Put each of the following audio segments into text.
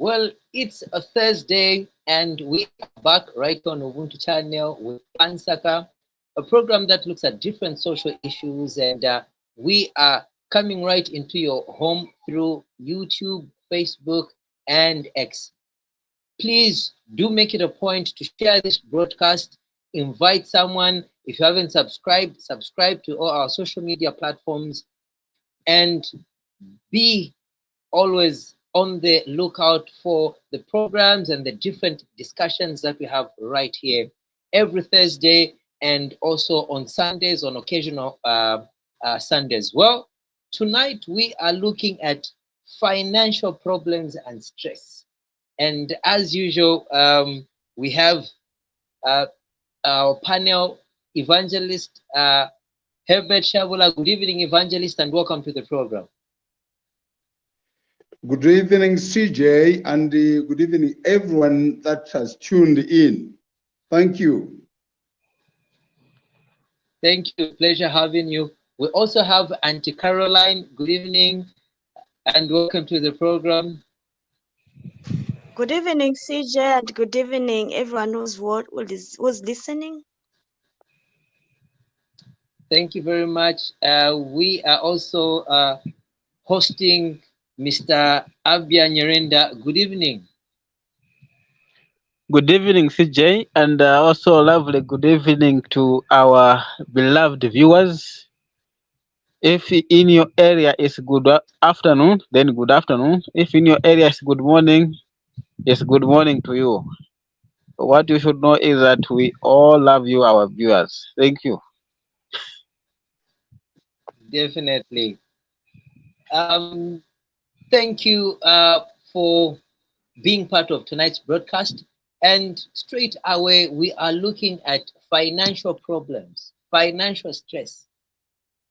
Well, it's a Thursday, and we are back right on Ubuntu channel with Pansaka, a program that looks at different social issues, and we are coming right into your home through YouTube, Facebook, and X. Please do make it a point to share this broadcast. Invite someone. If you haven't subscribed, subscribe to all our social media platforms, and be always on the lookout for the programs and the different discussions that we have right here every Thursday, and also on Sundays, on occasional Sundays. Well, tonight we are looking at financial problems and stress. And as usual, we have uh, our panel evangelist, Herbert Shaabula. Good evening, evangelist, and welcome to the program. Good evening, CJ, and good evening, everyone that has tuned in. Thank you. Thank you. Pleasure having you. We also have Auntie Caroline. Good evening and welcome to the program. Good evening, CJ, and good evening, everyone who's listening. Thank you very much. We are also hosting Mr. Abia Nyirenda. Good evening. Good evening, CJ, and also lovely good evening to our beloved viewers. If in your area is good afternoon, then good afternoon. If in your area is good morning, it's good morning to you. What you should know is that we all love you, our viewers. Thank you. Definitely. Thank you for being part of tonight's broadcast. And straight away, we are looking at financial problems, financial stress,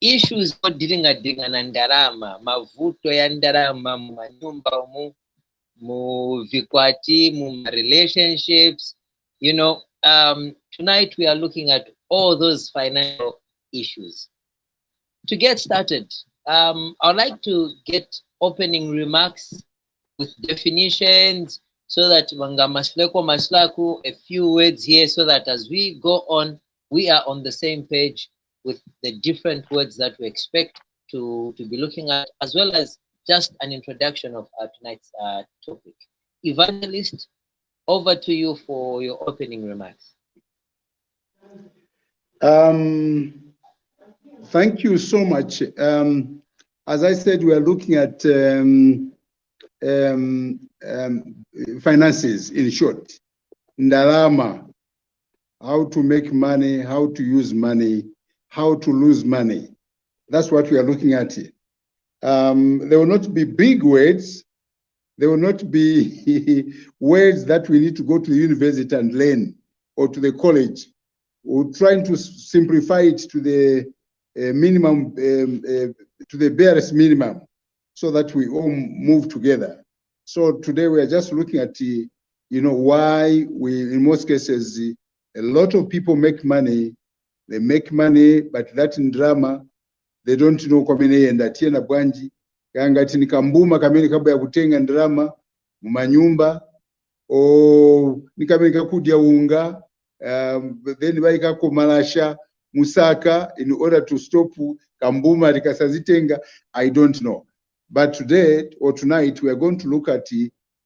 issues odinga na ndarama, mavuto ya ndarama mu manyumba mu vikwati, mu relationships. Tonight we are looking at all those financial issues. To get started, I'd like to get opening remarks with definitions so that maslaku, a few words here so that as we go on, we are on the same page with the different words that we expect to be looking at, as well as just an introduction of tonight's topic. Evangelist, over to you for your opening remarks. Thank you so much. As I said, we are looking at finances, in short. Ndarama, how to make money, how to use money, how to lose money. That's what we are looking at. There will not be big words. There will not be words that we need to go to the university and learn or to the college. We're trying to simplify it to the minimum, to the barest minimum, so that we all move together. So today we are just looking at, why we, in most cases, a lot of people make money. They make money, but that in drama, they don't know kwamene enda tiena bwanji kangati nikambuma kamene kabya kutenga ndrama mumanyumba o nikamene kakudya unga then baikako malasha musaka in order to stop kambuma likasazitenga. I don't know, but today or tonight we are going to look at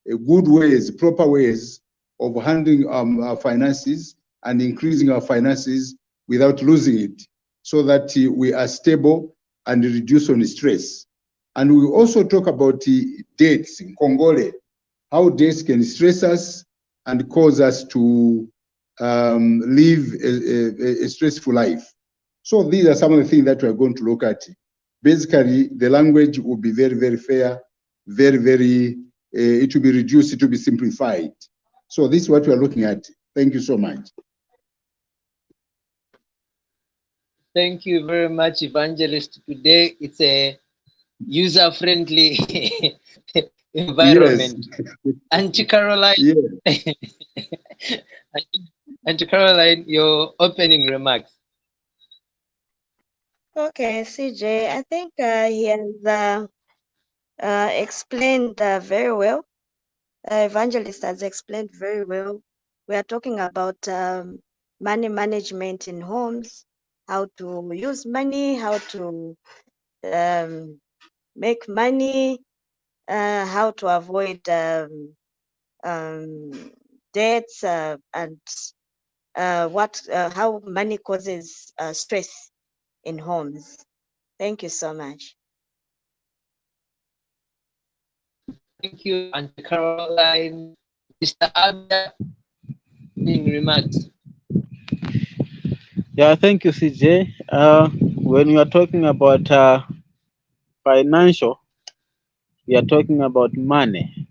good ways, proper ways of handling our finances and increasing our finances without losing it, so that we are stable and reduce on stress. And we also talk about debts in Congole, how debts can stress us and cause us to live a stressful life. So these are some of the things that we are going to look at. Basically, the language will be very, very fair, very, very, it will be reduced, it will be simplified. So this is what we are looking at. Thank you so much. Thank you very much, Evangelist. Today it's a user-friendly environment. Yes. Auntie Caroline, yes. Auntie Caroline, your opening remarks. Okay, CJ, I think he has explained very well. Evangelist has explained very well. We are talking about money management in homes, how to use money, how to make money, how to avoid debts, and how money causes stress in homes. Thank you so much. Thank you, Auntie Caroline. Mr. Abia, any remarks? Yeah, thank you, CJ. When we are talking about financial, we are talking about money.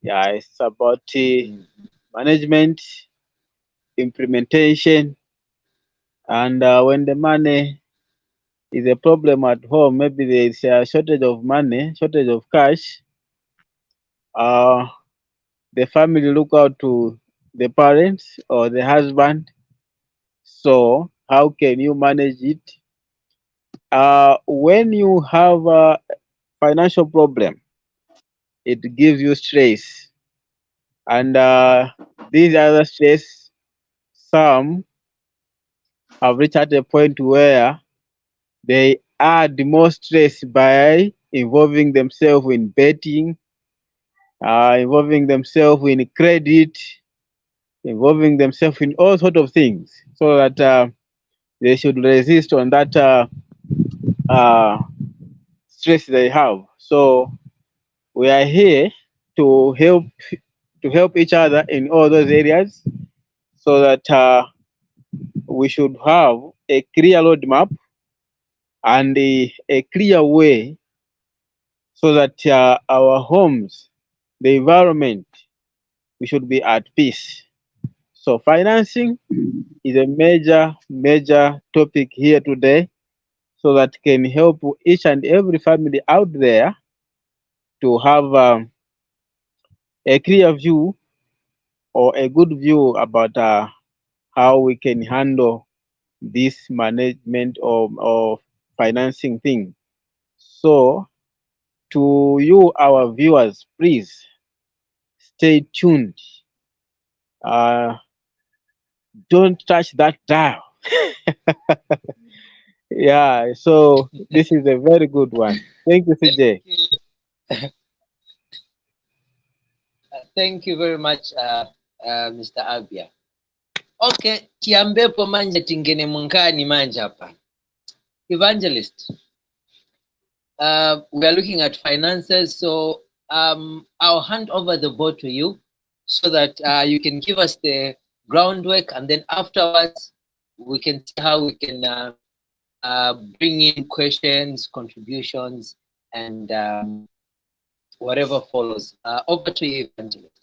Yeah, it's about management, implementation, and when the money is a problem at home, maybe there is a shortage of money, shortage of cash. Uh, the family look out to the parents or the husband. So, how can you manage it? When you have a financial problem, it gives you stress, and these other stress, some have reached at a point where they add more stress by involving themselves in betting, involving themselves in credit, involving themselves in all sort of things, so that they should resist on that uh, stress they have. So we are here to help each other in all those areas, so that we should have a clear roadmap and a clear way, so that our homes, the environment, we should be at peace. So financing is a major topic here today, so that can help each and every family out there to have a clear view or a good view about how we can handle this management of financing thing. So to you, our viewers, please stay tuned. Uh, don't touch that dial. Yeah, so this is a very good one. Thank you, Thank CJ. you. Thank you very much, Mr. Abia. Okay, tiambepo manja tingene munkani manja hapa. Evangelist, we are looking at finances, so I'll hand over the ball to you so that you can give us the groundwork, and then afterwards we can see how we can bring in questions, contributions, and whatever follows. Over to you, Evangelist.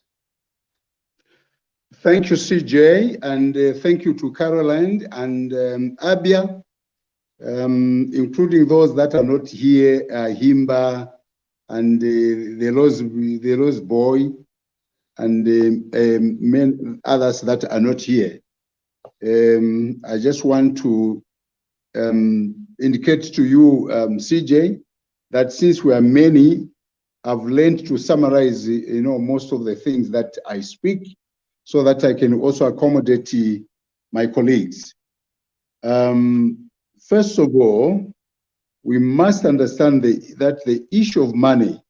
Thank you, CJ, and thank you to Caroline and Abia, including those that are not here, Himba and the Rose Boy, and others that are not here. I just want to indicate to you, CJ, that since we are many, I've learned to summarize, most of the things that I speak, so that I can also accommodate my colleagues. First of all, we must understand that the issue of money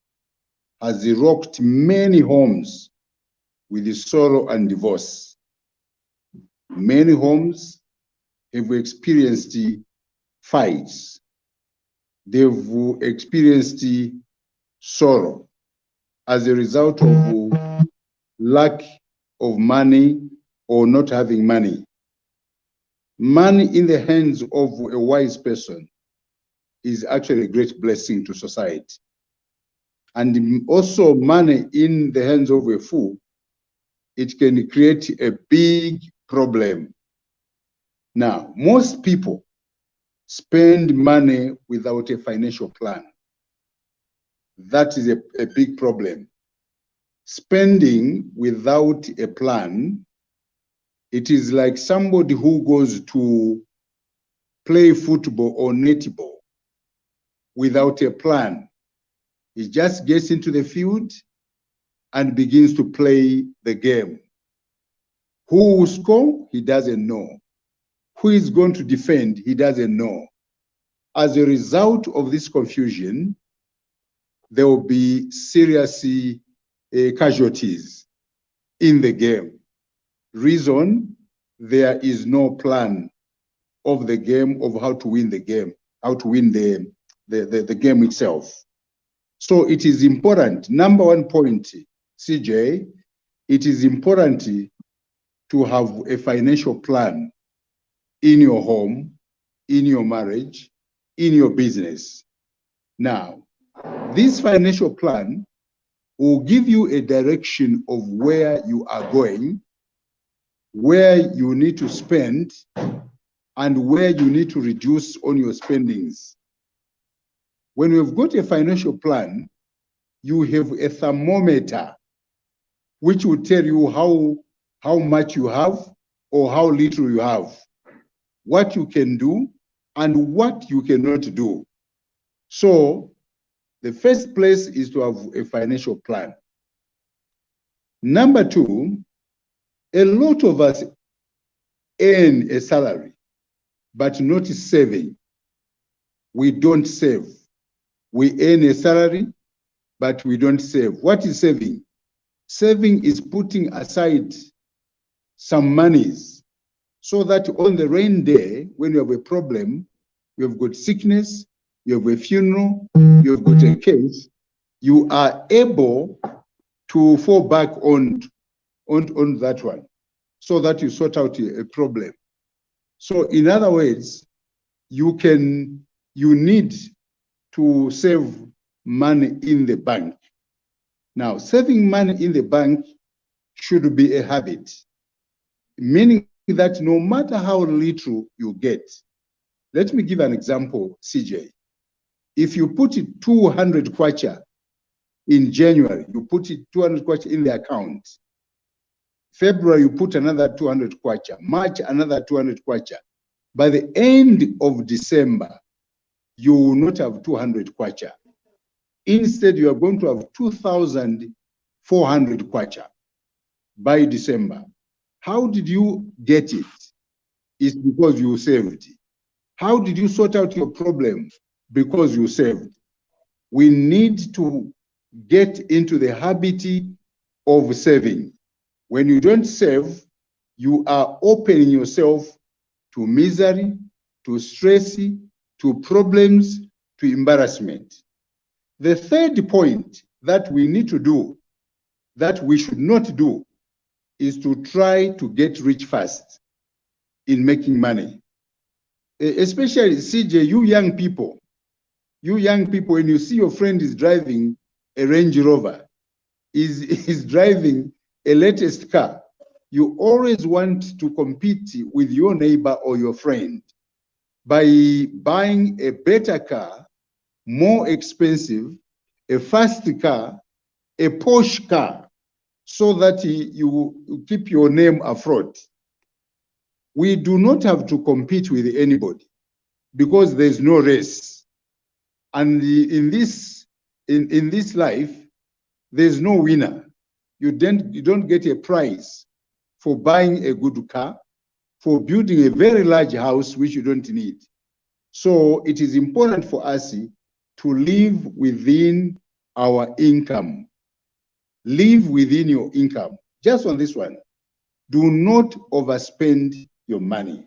has rocked many homes with the sorrow and divorce. Many homes have experienced fights. They've experienced sorrow as a result of lack of money or not having money. Money in the hands of a wise person is actually a great blessing to society. And also money in the hands of a fool, it can create a big problem. Now, most people spend money without a financial plan. That is a big problem. Spending without a plan, it is like somebody who goes to play football or netball without a plan. He just gets into the field and begins to play the game. Who will score? He doesn't know. Who is going to defend? He doesn't know. As a result of this confusion, there will be serious casualties in the game. Reason, there is no plan of the game, of how to win the game, how to win the game itself. So it is important, number one point, CJ, it is important to have a financial plan in your home, in your marriage, in your business. Now, this financial plan will give you a direction of where you are going, where you need to spend, and where you need to reduce on your spendings. When you've got a financial plan, you have a thermometer which will tell you how much you have or how little you have, what you can do and what you cannot do. So the first place is to have a financial plan. Number two, a lot of us earn a salary, but not saving. We don't save. We earn a salary, but we don't save. What is saving? Saving is putting aside some monies so that on the rain day, when you have a problem, you have got sickness, you have a funeral, you have got a case, you are able to fall back on that one so that you sort out a problem. So in other words, you need to save money in the bank. Now, saving money in the bank should be a habit, meaning that no matter how little you get, let me give an example, CJ. If you put it 200 kwacha in January, you put it 200 kwacha in the account. February, you put another 200 kwacha. March, another 200 kwacha. By the end of December, you will not have 200 kwacha. Instead, you are going to have 2,400 kwacha by December. How did you get it? It's because you saved. How did you sort out your problem? Because you saved. We need to get into the habit of saving. When you don't save, you are opening yourself to misery, to stress, to problems, to embarrassment. The third point that we need to do, that we should not do, is to try to get rich fast in making money. Especially, CJ, you young people, when you see your friend is driving a Range Rover, is driving a latest car, you always want to compete with your neighbor or your friend by buying a better car, more expensive, a fast car, a Porsche car, so that you keep your name afloat. We do not have to compete with anybody because there's no race. And in this life, there's no winner. You don't get a prize for buying a good car, for building a very large house which you don't need. So it is important for us to live within our income. Live within your income. Just on this one, do not overspend your money.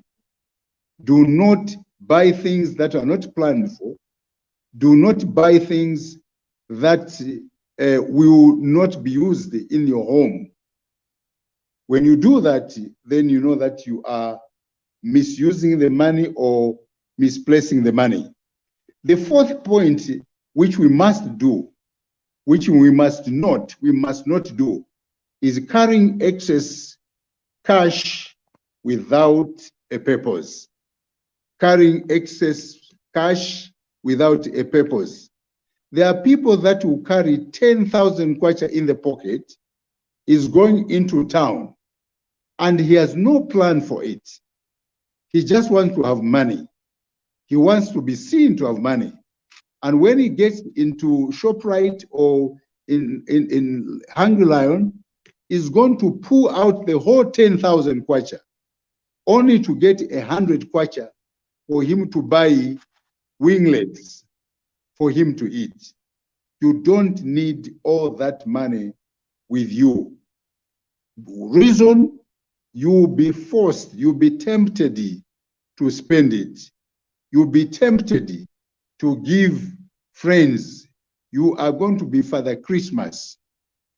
Do not buy things that are not planned for. Do not buy things that will not be used in your home. When you do that, then you know that you are misusing the money or misplacing the money. The fourth point, which we must do, which we must not do, is carrying excess cash without a purpose. Carrying excess cash without a purpose. There are people that will carry 10,000 kwacha in the pocket, is going into town, and he has no plan for it. He just wants to have money. He wants to be seen to have money. And when he gets into ShopRite or in Hungry Lion is going to pull out the whole 10,000 kwacha, only to get 100 kwacha for him to buy winglets for him to eat. You don't need all that money with you. Reason, you'll be forced, you'll be tempted to spend it. You'll be tempted to give friends. You are going to be Father Christmas,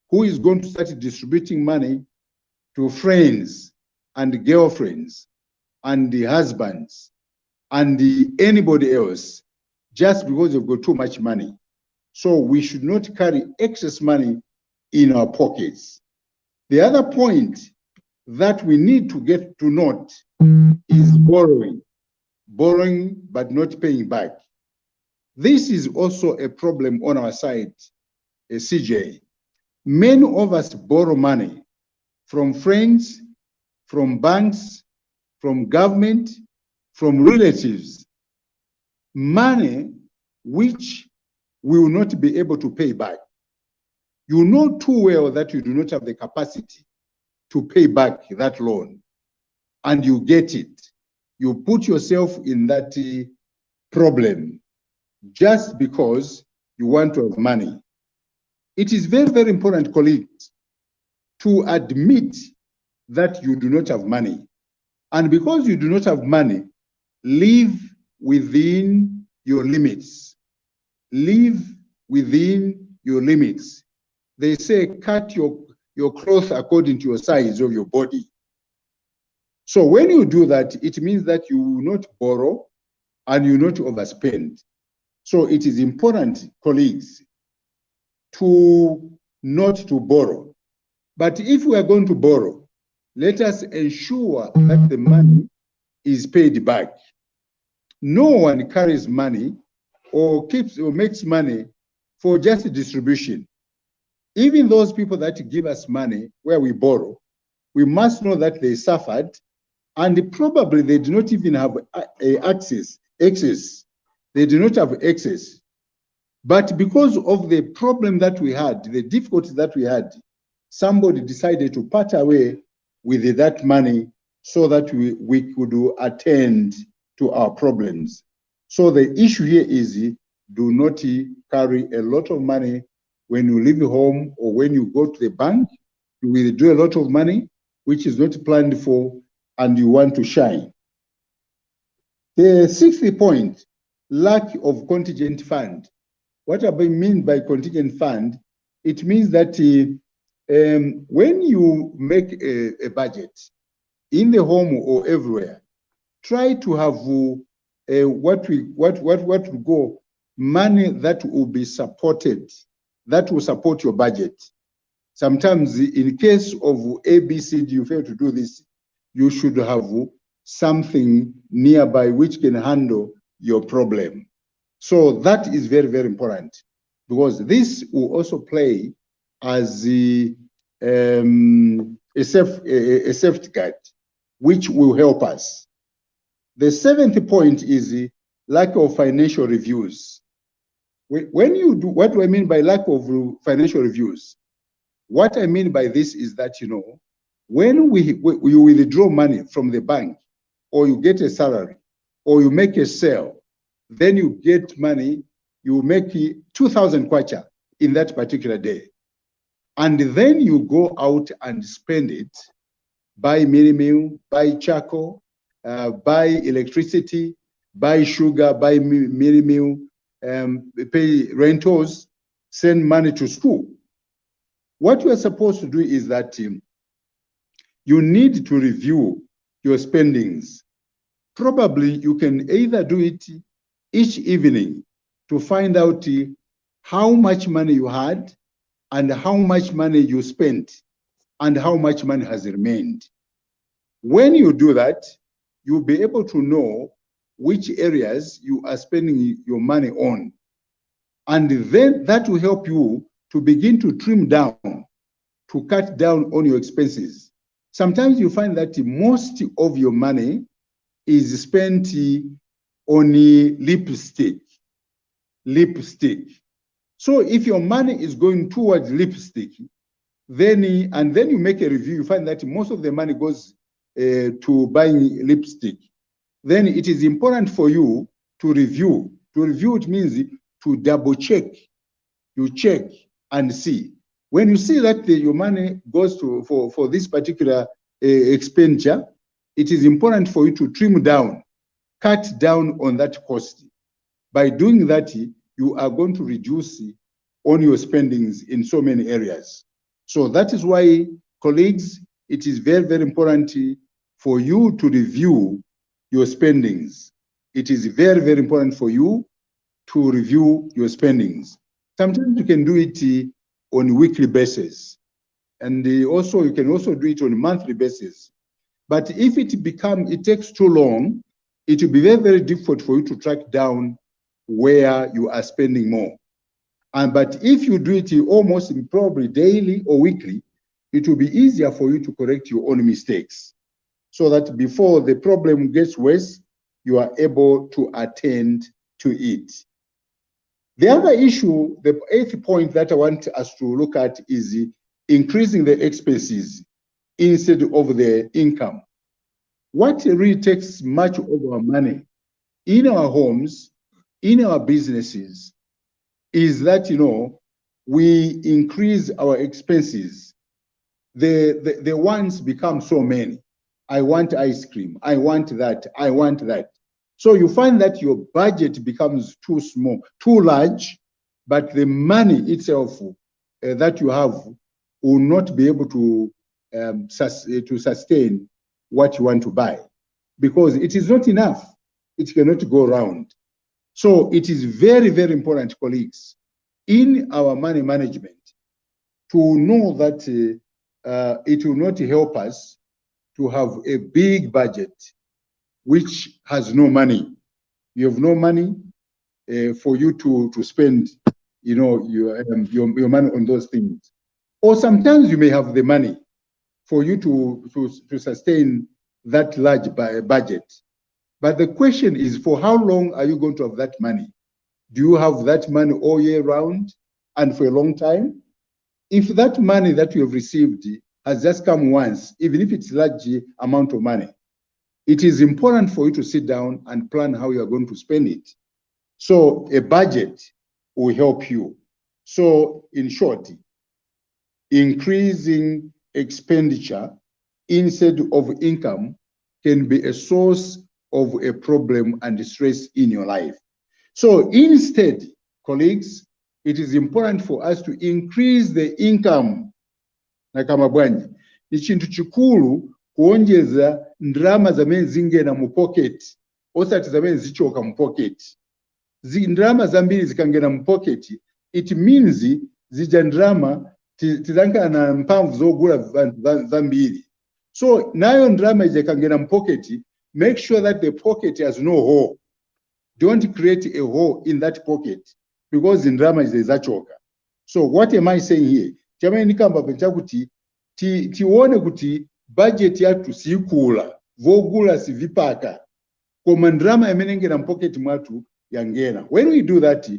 who is going to start distributing money to friends and girlfriends and the husbands and anybody else, just because you've got too much money. So we should not carry excess money in our pockets. The other point that we need to get to note is borrowing. Borrowing but not paying back. This is also a problem on our side, CJ. Many of us borrow money from friends, from banks, from government, from relatives. Money which we will not be able to pay back. You know too well that you do not have the capacity to pay back that loan, and you get it. You put yourself in that problem just because you want to have money. It is very, very important, colleagues, to admit that you do not have money. And because you do not have money, live within your limits. Live within your limits. They say cut your cloth according to your size of your body. So when you do that, it means that you will not borrow and you will not overspend. So it is important, colleagues, to not to borrow. But if we are going to borrow, let us ensure that the money is paid back. No one carries money or keeps or makes money for just distribution. Even those people that give us money where we borrow, we must know that they suffered and probably they do not even have access. They do not have access. But because of the problem that we had, the difficulty that we had, somebody decided to part away with that money so that we could attend to our problems. So the issue here is do not carry a lot of money when you leave home or when you go to the bank. You will do a lot of money which is not planned for and you want to shine. The sixth point, lack of contingent fund. What I mean by contingent fund, it means that when you make a budget in the home or everywhere, try to have what we go money that will be supported, that will support your budget. Sometimes in case of ABCD, you fail to do this, you should have something nearby which can handle your problem. So that is very, very important because this will also play as a safety guard, which will help us. The seventh point is lack of financial reviews. When you do, what do I mean by lack of financial reviews? What I mean by this is that, you know, when you withdraw money from the bank or you get a salary or you make a sale, then you get money, you make 2,000 kwacha in that particular day. And then you go out and spend it, buy mini meal, buy charcoal, buy electricity, buy sugar, buy mini meal, pay rentals, send money to school. What you are supposed to do is that you need to review your spendings. Probably you can either do it each evening to find out how much money you had and how much money you spent and how much money has remained. When you do that, you'll be able to know which areas you are spending your money on. And then that will help you to begin to trim down, to cut down on your expenses. Sometimes you find that most of your money is spent on lipstick. So if your money is going towards lipstick, then you make a review, you find that most of the money goes to buying lipstick. Then it is important for you to review. To review, it means to double check. You check and see. When you see that your money goes to for this particular expenditure, it is important for you to trim down, cut down on that cost. By doing that, you are going to reduce on your spendings in so many areas. So that is why, colleagues, it is very, very important for you to review your spendings. It is very, very important for you to review your spendings. Sometimes you can do it on a weekly basis. And also you can also do it on a monthly basis. But if it takes too long, it will be very, very difficult for you to track down where you are spending more. But if you do it almost probably daily or weekly, it will be easier for you to correct your own mistakes, so that before the problem gets worse, you are able to attend to it. The other issue, the 8th point that I want us to look at, is increasing the expenses instead of the income. What really takes much of our money in our homes, in our businesses, is that, we increase our expenses. The wants become so many. I want ice cream. I want that. I want that. So you find that your budget becomes too small, too large, but the money itself that you have will not be able to sustain what you want to buy, because it is not enough. It cannot go around. So it is very, very important, colleagues, in our money management to know that it will not help us to have a big budget which has no money. You have no money for you to spend, your money on those things. Or sometimes you may have the money for you to sustain that large budget. But the question is, for how long are you going to have that money? Do you have that money all year round and for a long time? If that money that you have received has just come once, even if it's a large amount of money, it is important for you to sit down and plan how you are going to spend it. So a budget will help you. So in short, increasing expenditure instead of income can be a source of a problem and stress in your life. So instead, colleagues, it is important for us to increase the income. Nakamabwanyi, ni chintu chikulu kuonjeza ndrama zamene zingena mu pocket, osati zamene zichoka mu pocket. Ndrama zambiri zikangena mu pocket, it means zija ndrama tizanka na mpamvu zogula zambiri. So nayo ndrama ikangena mu pocket, make sure that the pocket has no hole. Don't create a hole in that pocket, because in drama is zachoka. So what am I saying here? Chamani nikamba pencha kuti tione kuti budget yatu sikula, vogula sivipaka. Koma ndrama emenengera pocket mwatu yangena. When we do that,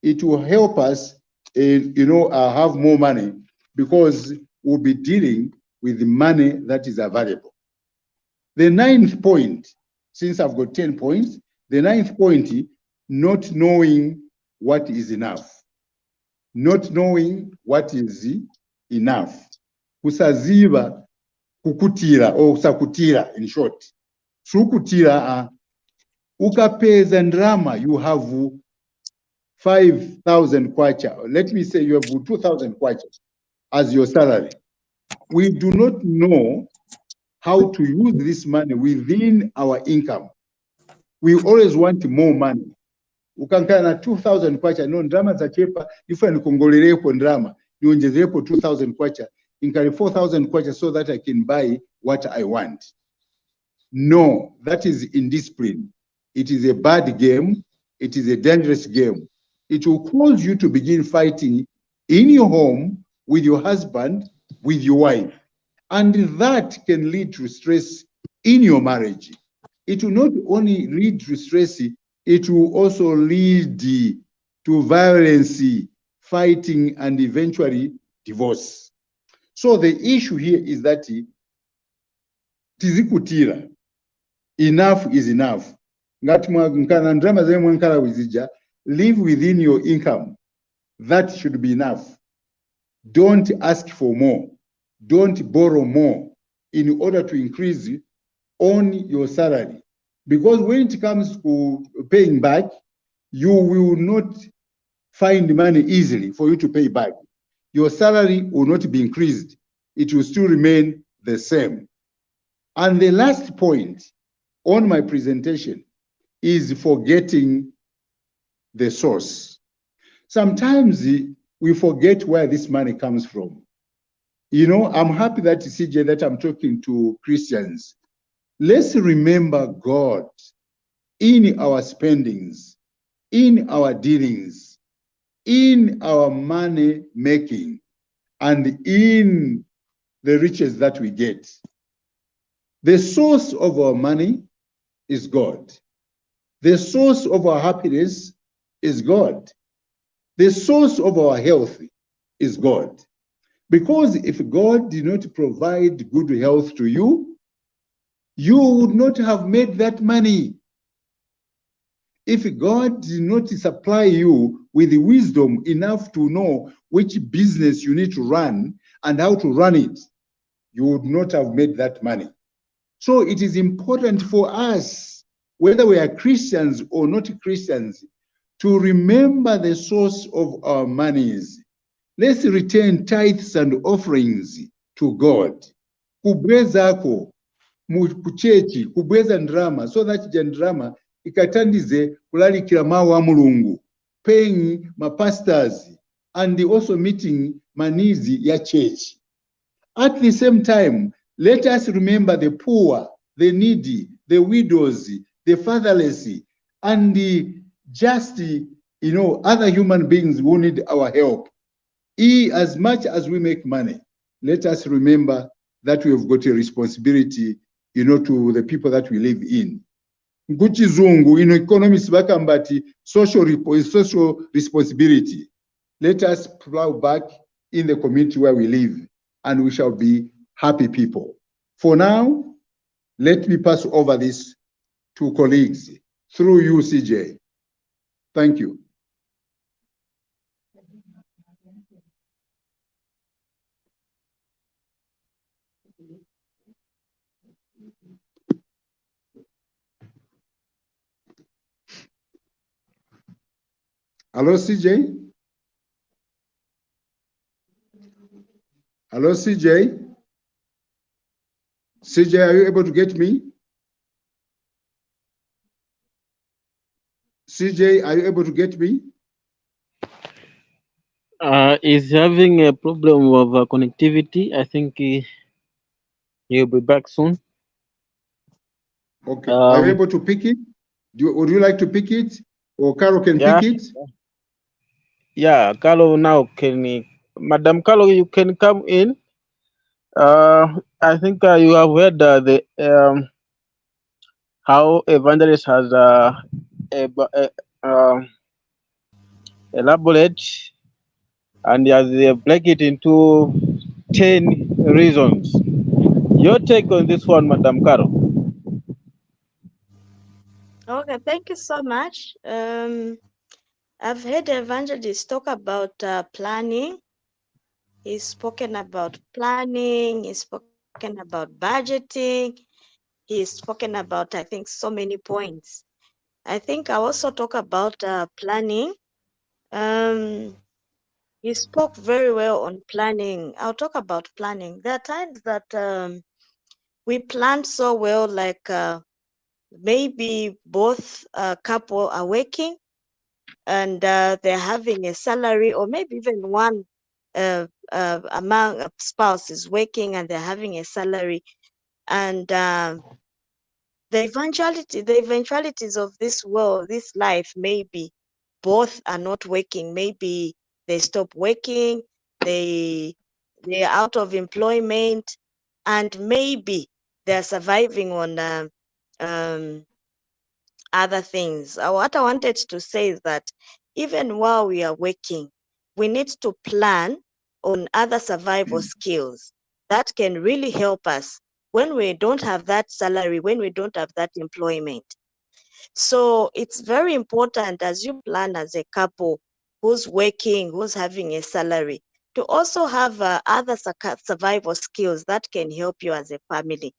it will help us, have more money, because we'll be dealing with the money that is available. The 9th point, since I've got 10 points, the 9th point, not knowing what is enough. Not knowing what is enough. Kusaziba kukutira, or kusakutira, in short. Sukutira, ukapeza ndrama, you have 5,000 kwacha. Let me say you have 2,000 kwacha as your salary. We do not know how to use this money within our income. We always want more money. Ukankana na 2,000 kwacha, no ndrama za chepa, ifa nikongolerepo ndrama, nionjezerepo 2,000 kwacha, inkari 4,000 kwacha, so that I can buy what I want. No, that is indiscipline. It is a bad game. It is a dangerous game. It will cause you to begin fighting in your home, with your husband, with your wife. And that can lead to stress in your marriage. It will not only lead to stress, it will also lead to violence, fighting, and eventually divorce. So the issue here is that tizikutira, enough is enough. Ngati nkana ndrama zene mwankala wizija, live within your income. That should be enough. Don't ask for more. Don't borrow more in order to increase on your salary. Because when it comes to paying back, you will not find money easily for you to pay back. Your salary will not be increased. It will still remain the same. And the last point on my presentation is forgetting the source. Sometimes we forget where this money comes from. You know, I'm happy that CJ, that I'm talking to Christians. Let's remember God in our spendings, in our dealings, in our money making, and in the riches that we get. The source of our money is God. The source of our happiness is God. The source of our health is God. Because if God did not provide good health to you, you would not have made that money. If God did not supply you with wisdom enough to know which business you need to run and how to run it, you would not have made that money. So it is important for us, whether we are Christians or not Christians, to remember the source of our monies. Let's return tithes and offerings to God. Kubwezako kuchechi, kubweza ndrama, so that ndrama ikatandize kulalikira mawu a Mulungu, paying my pastors and also meeting my needs ya church. At the same time, let us remember the poor, the needy, the widows, the fatherless, and the just, other human beings who need our help. As much as we make money, let us remember that we have got a responsibility, to the people that we live in. Nkuchizungu, economists bakambati social responsibility. Let us plow back in the community where we live, and we shall be happy people. For now, let me pass over this to colleagues through you, CJ. Thank you. Hello, CJ? Hello, CJ? CJ, are you able to get me? CJ, are you able to get me? Is having a problem of connectivity. I think he'll be back soon. Okay. Are you able to pick it? Would you like to pick it? Or Carol can pick it? Yeah, Carlo now can. Madam Carlo, you can come in. I think you have heard the how evangelist has elaborate and he has break it into 10 reasons. Your take on this one, Madam Carol? Okay, thank you so much. I've heard evangelists talk about planning. He's spoken about planning. He's spoken about budgeting. He's spoken about, I think, so many points. I think I also talk about planning. He spoke very well on planning. I'll talk about planning. There are times that we plan so well, like maybe both couple are working and they're having a salary, or maybe even one among spouse is working and they're having a salary, and the eventualities of this world, this life, maybe both are not working. Maybe they stop working, they're out of employment, and maybe they're surviving on um, other things. What I wanted to say is that even while we are working, we need to plan on other survival skills that can really help us when we don't have that salary, when we don't have that employment. So it's very important as you plan as a couple who's working, who's having a salary, to also have other survival skills that can help you as a family,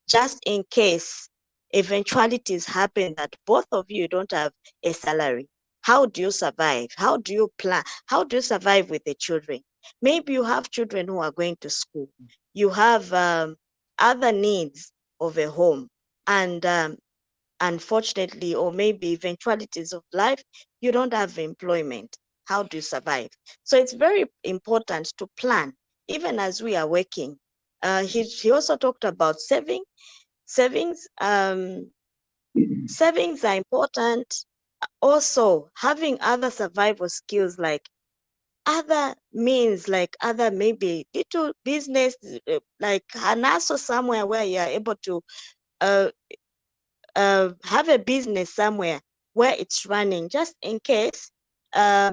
just in case eventualities happen that both of you don't have a salary. How do you survive? How do you plan? How do you survive with the children? Maybe you have children who are going to school. You have other needs of a home. And unfortunately, or maybe eventualities of life, you don't have employment. How do you survive? So it's very important to plan, even as we are working. He also talked about savings. Savings are important. Also, having other survival skills like other means, like other maybe little business, like an also somewhere where you are able to uh, have a business somewhere where it's running, just in case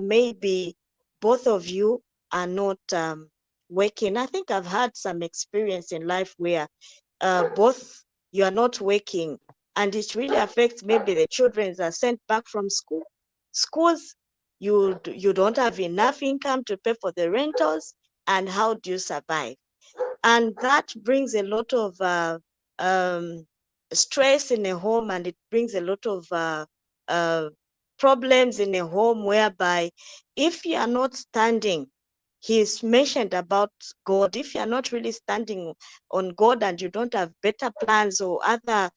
maybe both of you are not working. I think I've had some experience in life where both you are not working, and it really affects maybe the children are sent back from schools. You don't have enough income to pay for the rentals, and how do you survive? And that brings a lot of um, stress in a home, and it brings a lot of uh, problems in a home, whereby if you are not standing, he's mentioned about God, if you are not really standing on God and you don't have better plans or other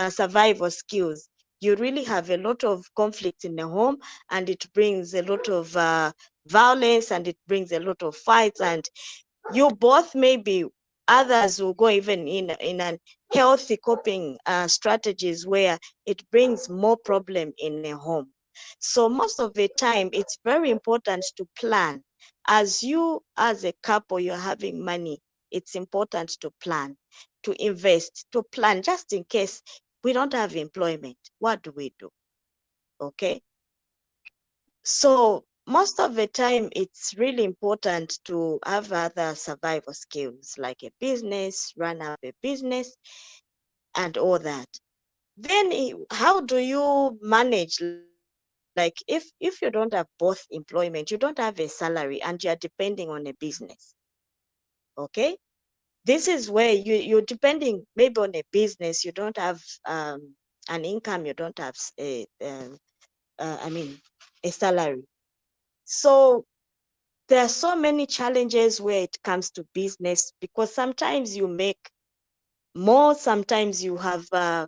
survival skills, you really have a lot of conflict in the home, and it brings a lot of violence, and it brings a lot of fights, and you both, maybe others will go even in an healthy coping strategies where it brings more problem in a home. So most of the time, it's very important to plan. As you, as a couple, you're having money, it's important to plan, to invest, to plan, just in case we don't have employment. What do we do? Okay. So most of the time, it's really important to have other survival skills like a business, run up a business, and all that. Then how do you manage? Like if you don't have both employment, you don't have a salary, and you're depending on a business. Okay, this is where you're depending maybe on a business. You don't have an income. You don't have I mean, a salary. So there are so many challenges where it comes to business, because sometimes you make more, sometimes you have uh,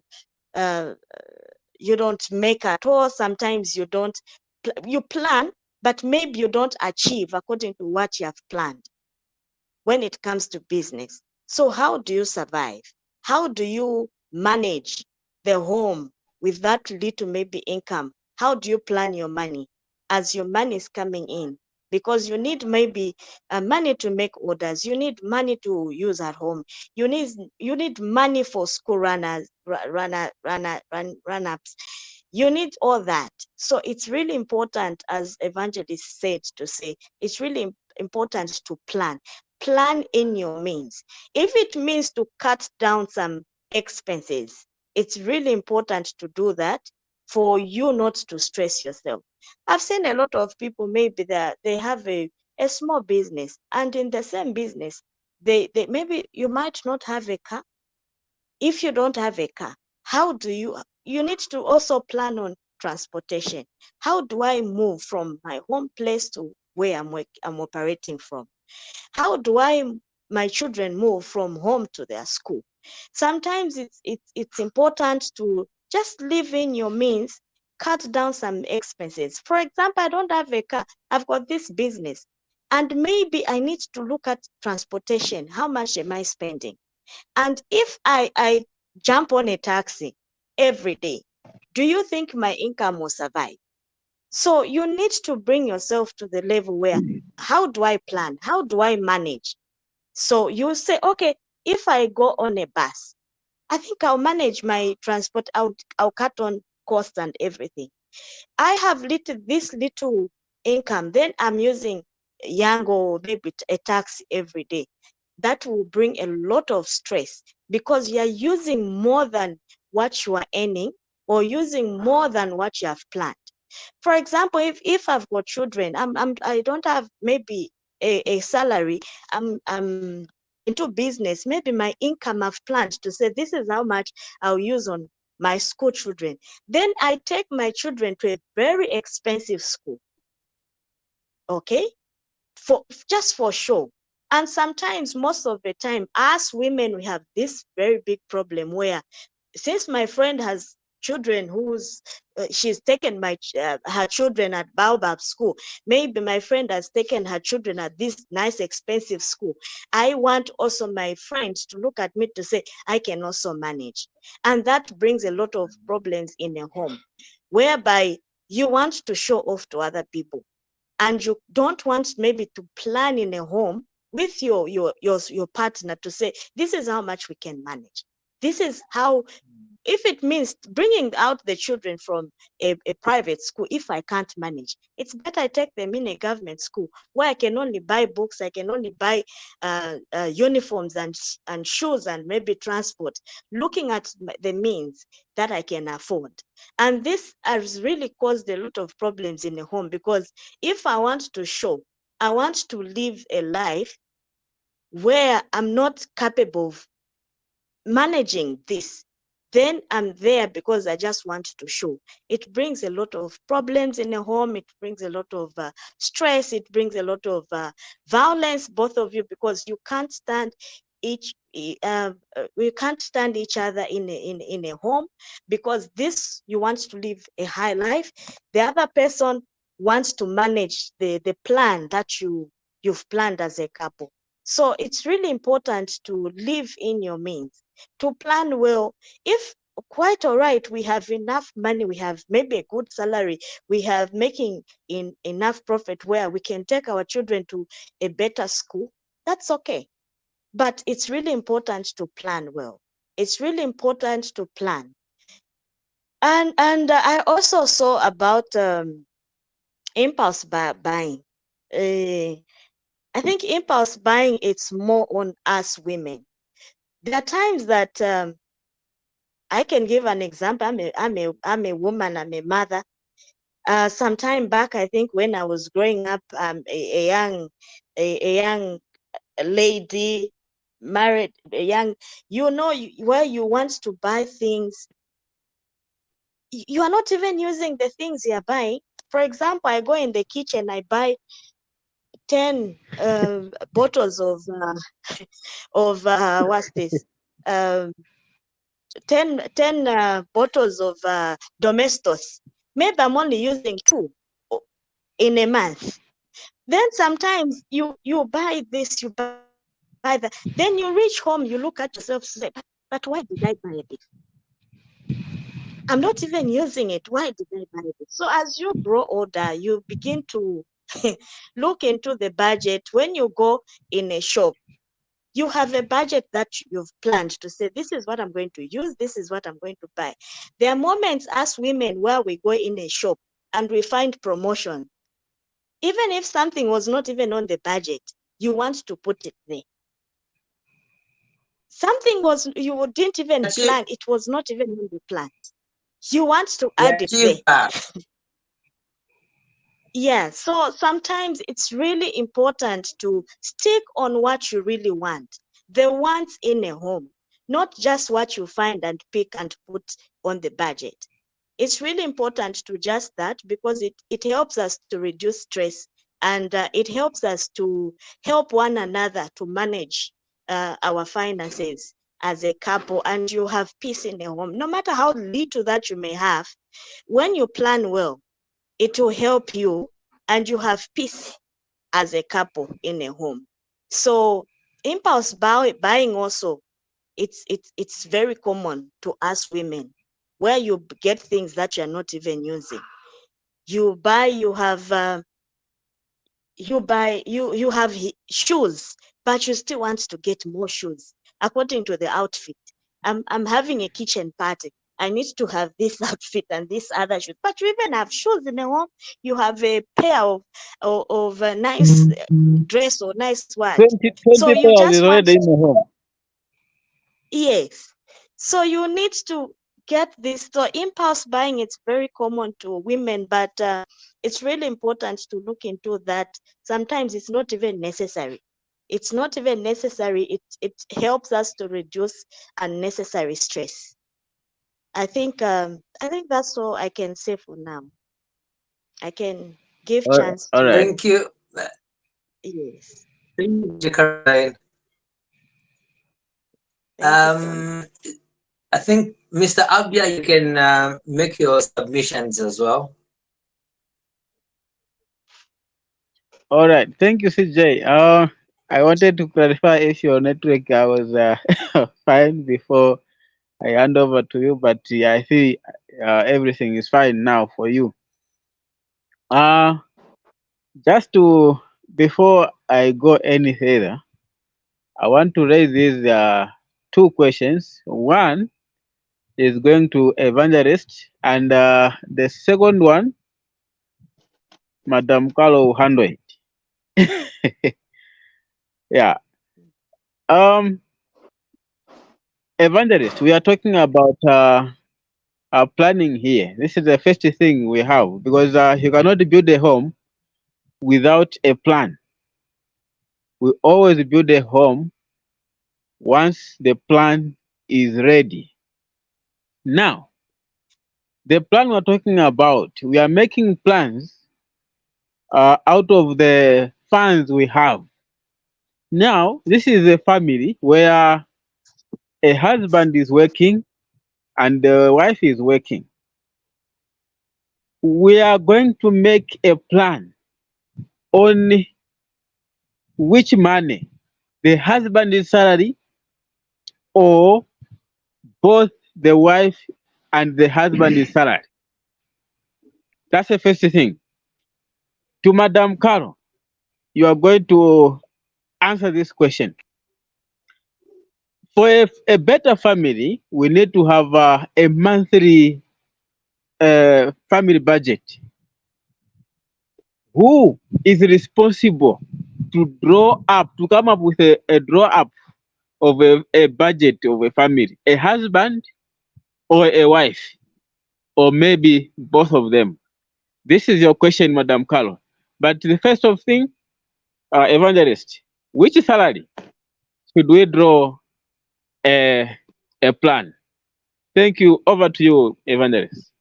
you don't make at all, sometimes you don't you plan, but maybe you don't achieve according to what you have planned when it comes to business. So how do you survive? How do you manage the home with that little maybe income? How do you plan your money as your money is coming in? Because you need maybe money to make orders. You need money to use at home. You need money for school run ups. You need all that. So it's really important, as Evangelist said, to say it's really important to plan. Plan in your means. If it means to cut down some expenses, it's really important to do that for you not to stress yourself. I've seen a lot of people, maybe that they have a small business, and in the same business, they maybe you might not have a car. If you don't have a car, how do you need to also plan on transportation. How do I move from my home place to where I'm operating from? How do my children move from home to their school? Sometimes it's important to just live in your means, cut down some expenses. For example, I don't have a car, I've got this business, and maybe I need to look at transportation. How much am I spending? And if I jump on a taxi every day, do you think my income will survive? So you need to bring yourself to the level where, how do I plan? How do I manage? So you say, okay, if I go on a bus, I think I'll manage my transport. I'll cut on costs and everything. I have this little income. Then I'm using young or maybe a taxi every day. That will bring a lot of stress because you are using more than what you are earning or using more than what you have planned. For example, if I've got children, I don't have maybe a salary, I'm into business, maybe my income I've planned to say this is how much I'll use on my school children. Then I take my children to a very expensive school, okay, for just for show. And sometimes, most of the time, as women, we have this very big problem where, since my friend has children who's she's taken her children at Baobab school, maybe my friend has taken her children at this nice expensive school, I want also my friends to look at me to say I can also manage. And that brings a lot of problems in a home, whereby you want to show off to other people and you don't want maybe to plan in a home with your partner to say this is how much we can manage, this is how. If it means bringing out the children from a private school, if I can't manage, it's better I take them in a government school where I can only buy books, I can only buy uniforms and shoes and maybe transport, looking at the means that I can afford. And this has really caused a lot of problems in the home, because if I want to show, I want to live a life where I'm not capable of managing this, then I'm there because I just want to show. It brings a lot of problems in a home. It brings a lot of stress. It brings a lot of violence, both of you, because you can't stand we can't stand each other in a home, because this, you want to live a high life, the other person wants to manage the plan that you've planned as a couple. So it's really important to live in your means, to plan well. If quite all right, we have enough money, we have maybe a good salary, we have making enough profit where we can take our children to a better school, that's okay. But it's really important to plan well. It's really important to plan. And I also saw about impulse buying. I think impulse buying, it's more on us women. There are times that I can give an example. I'm a woman, I'm a mother. Some time back, I think when I was growing up, a young lady, married, a young, where you want to buy things, you are not even using the things you are buying. For example, I go in the kitchen, I buy 10 bottles of what's this? Um, 10 bottles of domestos. Maybe I'm only using 2 in a month. Then sometimes you buy this, you buy that. Then you reach home, you look at yourself, say, but why did I buy this? I'm not even using it. Why did I buy this? So as you grow older, you begin to look into the budget. When you go in a shop, you have a budget that you've planned to say, this is what I'm going to use, this is what I'm going to buy. There are moments as women where we go in a shop and we find promotion. Even if something was not even on the budget, you want to put it there. Something was, you didn't even plan, it was not even on the plan. You want to add it there. Yeah, so sometimes it's really important to stick on what you really want, the wants in a home, not just what you find and pick and put on the budget. It's really important to just that, because it helps us to reduce stress, and it helps us to help one another to manage our finances as a couple, and you have peace in a home. No matter how little that you may have, when you plan well, it will help you and you have peace as a couple in a home. So impulse buying also, it's very common to us women, where you get things that you're not even using. You buy, you have shoes, but you still want to get more shoes according to the outfit. I'm having a kitchen party. I need to have this outfit and this other shoes. But you even have shoes in the home. You have a pair of a nice dress or nice what. 20 So you pairs just is want, already in the home. yes. So you need to get this. So impulse buying, it's very common to women, but it's really important to look into that. Sometimes it's not even necessary. It's not even necessary. It helps us to reduce unnecessary stress. I think that's all I can say for now. I can give chance All to, right. Thank you. yes. Thank you, Auntie Caroline. Thank you so much. I think Mr. Abia, you can make your submissions as well. All right. Thank you, CJ. I wanted to clarify if your network was fine before I hand over to you, but yeah, I see everything is fine now for you. Uh, just to before I go any further, I want to raise these two questions. One is going to Evangelist, and the second one, Madam Carlo will handle it. Yeah. Um, Evangelist, we are talking about planning here. This is the first thing we have because you cannot build a home without a plan. We always build a home once the plan is ready. Now, the plan we're talking about, we are making plans out of the funds we have. Now, this is a family where a husband is working and the wife is working. We are going to make a plan on which money, the husband's salary or both the wife and the husband's salary. That's the first thing. To Madam Carol, you are going to answer this question. For a better family, we need to have a monthly family budget. Who is responsible to come up with a draw up of a budget of a family? A husband or a wife? Or maybe both of them? This is your question, Madam Carlo. But the first of thing, Evangelist, which salary should we draw a, a plan? Thank you. Over to you, Evangelist.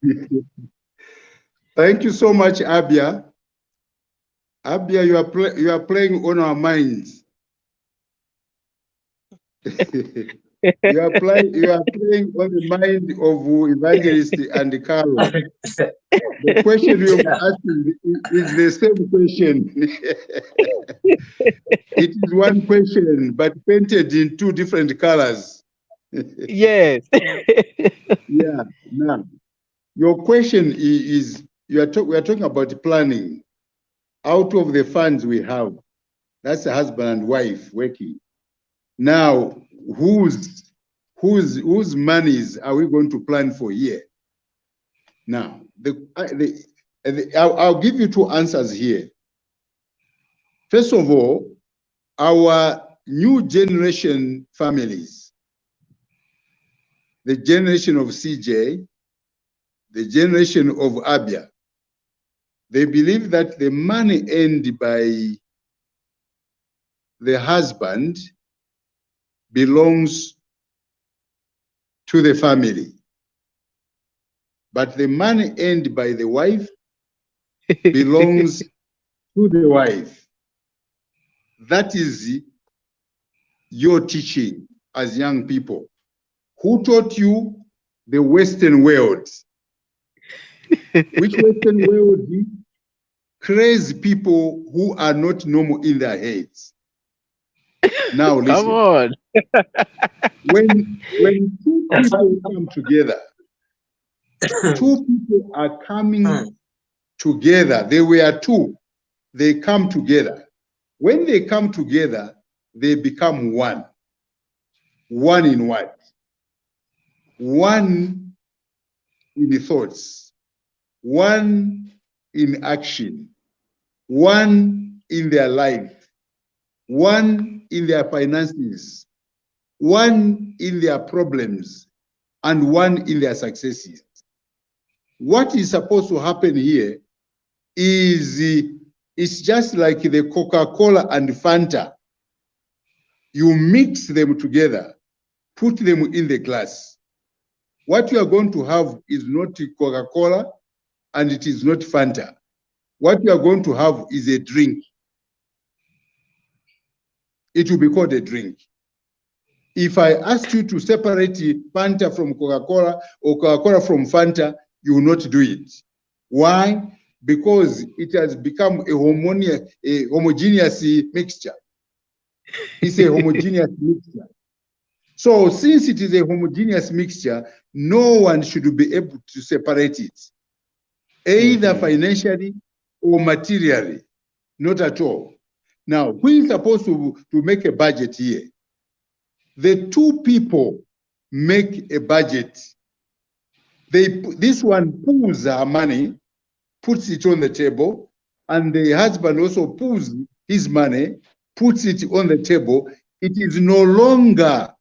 Thank you so much, Abia. Abia, you are playing on our minds. you are playing on the mind of Evangelist and Carol. The question you are asking is the same question. It is one question, but painted in two different colors. Yes. Yeah. Now, your question is we are talking about planning out of the funds we have. That's a husband and wife working. Now, whose monies are we going to plan for here? Now, I'll give you two answers here. First of all, our new generation families, the generation of CJ, the generation of Abia, they believe that the money earned by the husband belongs to the family. But the money earned by the wife belongs to the wife. That is your teaching as young people. Who taught you? The Western world. Which Western world? Crazy people who are not normal in their heads. Now listen. Come on. When two people come together, two people are coming together. They were two. They come together. When they come together, they become one. One in what? One in the thoughts, one in action, one in their life, one in their finances, one in their problems, and one in their successes. What is supposed to happen here is it's just like the Coca-Cola and Fanta. You mix them together, put them in the glass. What you are going to have is not Coca-Cola and it is not Fanta. What you are going to have is a drink. It will be called a drink. If I asked you to separate Fanta from Coca-Cola or Coca-Cola from Fanta, you will not do it. Why? Because it has become a homogeneous mixture. It's a homogeneous mixture. So since it is a homogeneous mixture, no one should be able to separate it, either financially or materially, not at all. Now, who is supposed to make a budget here? The two people make a budget. This one pulls her money, puts it on the table, and the husband also pulls his money, puts it on the table. It is no longer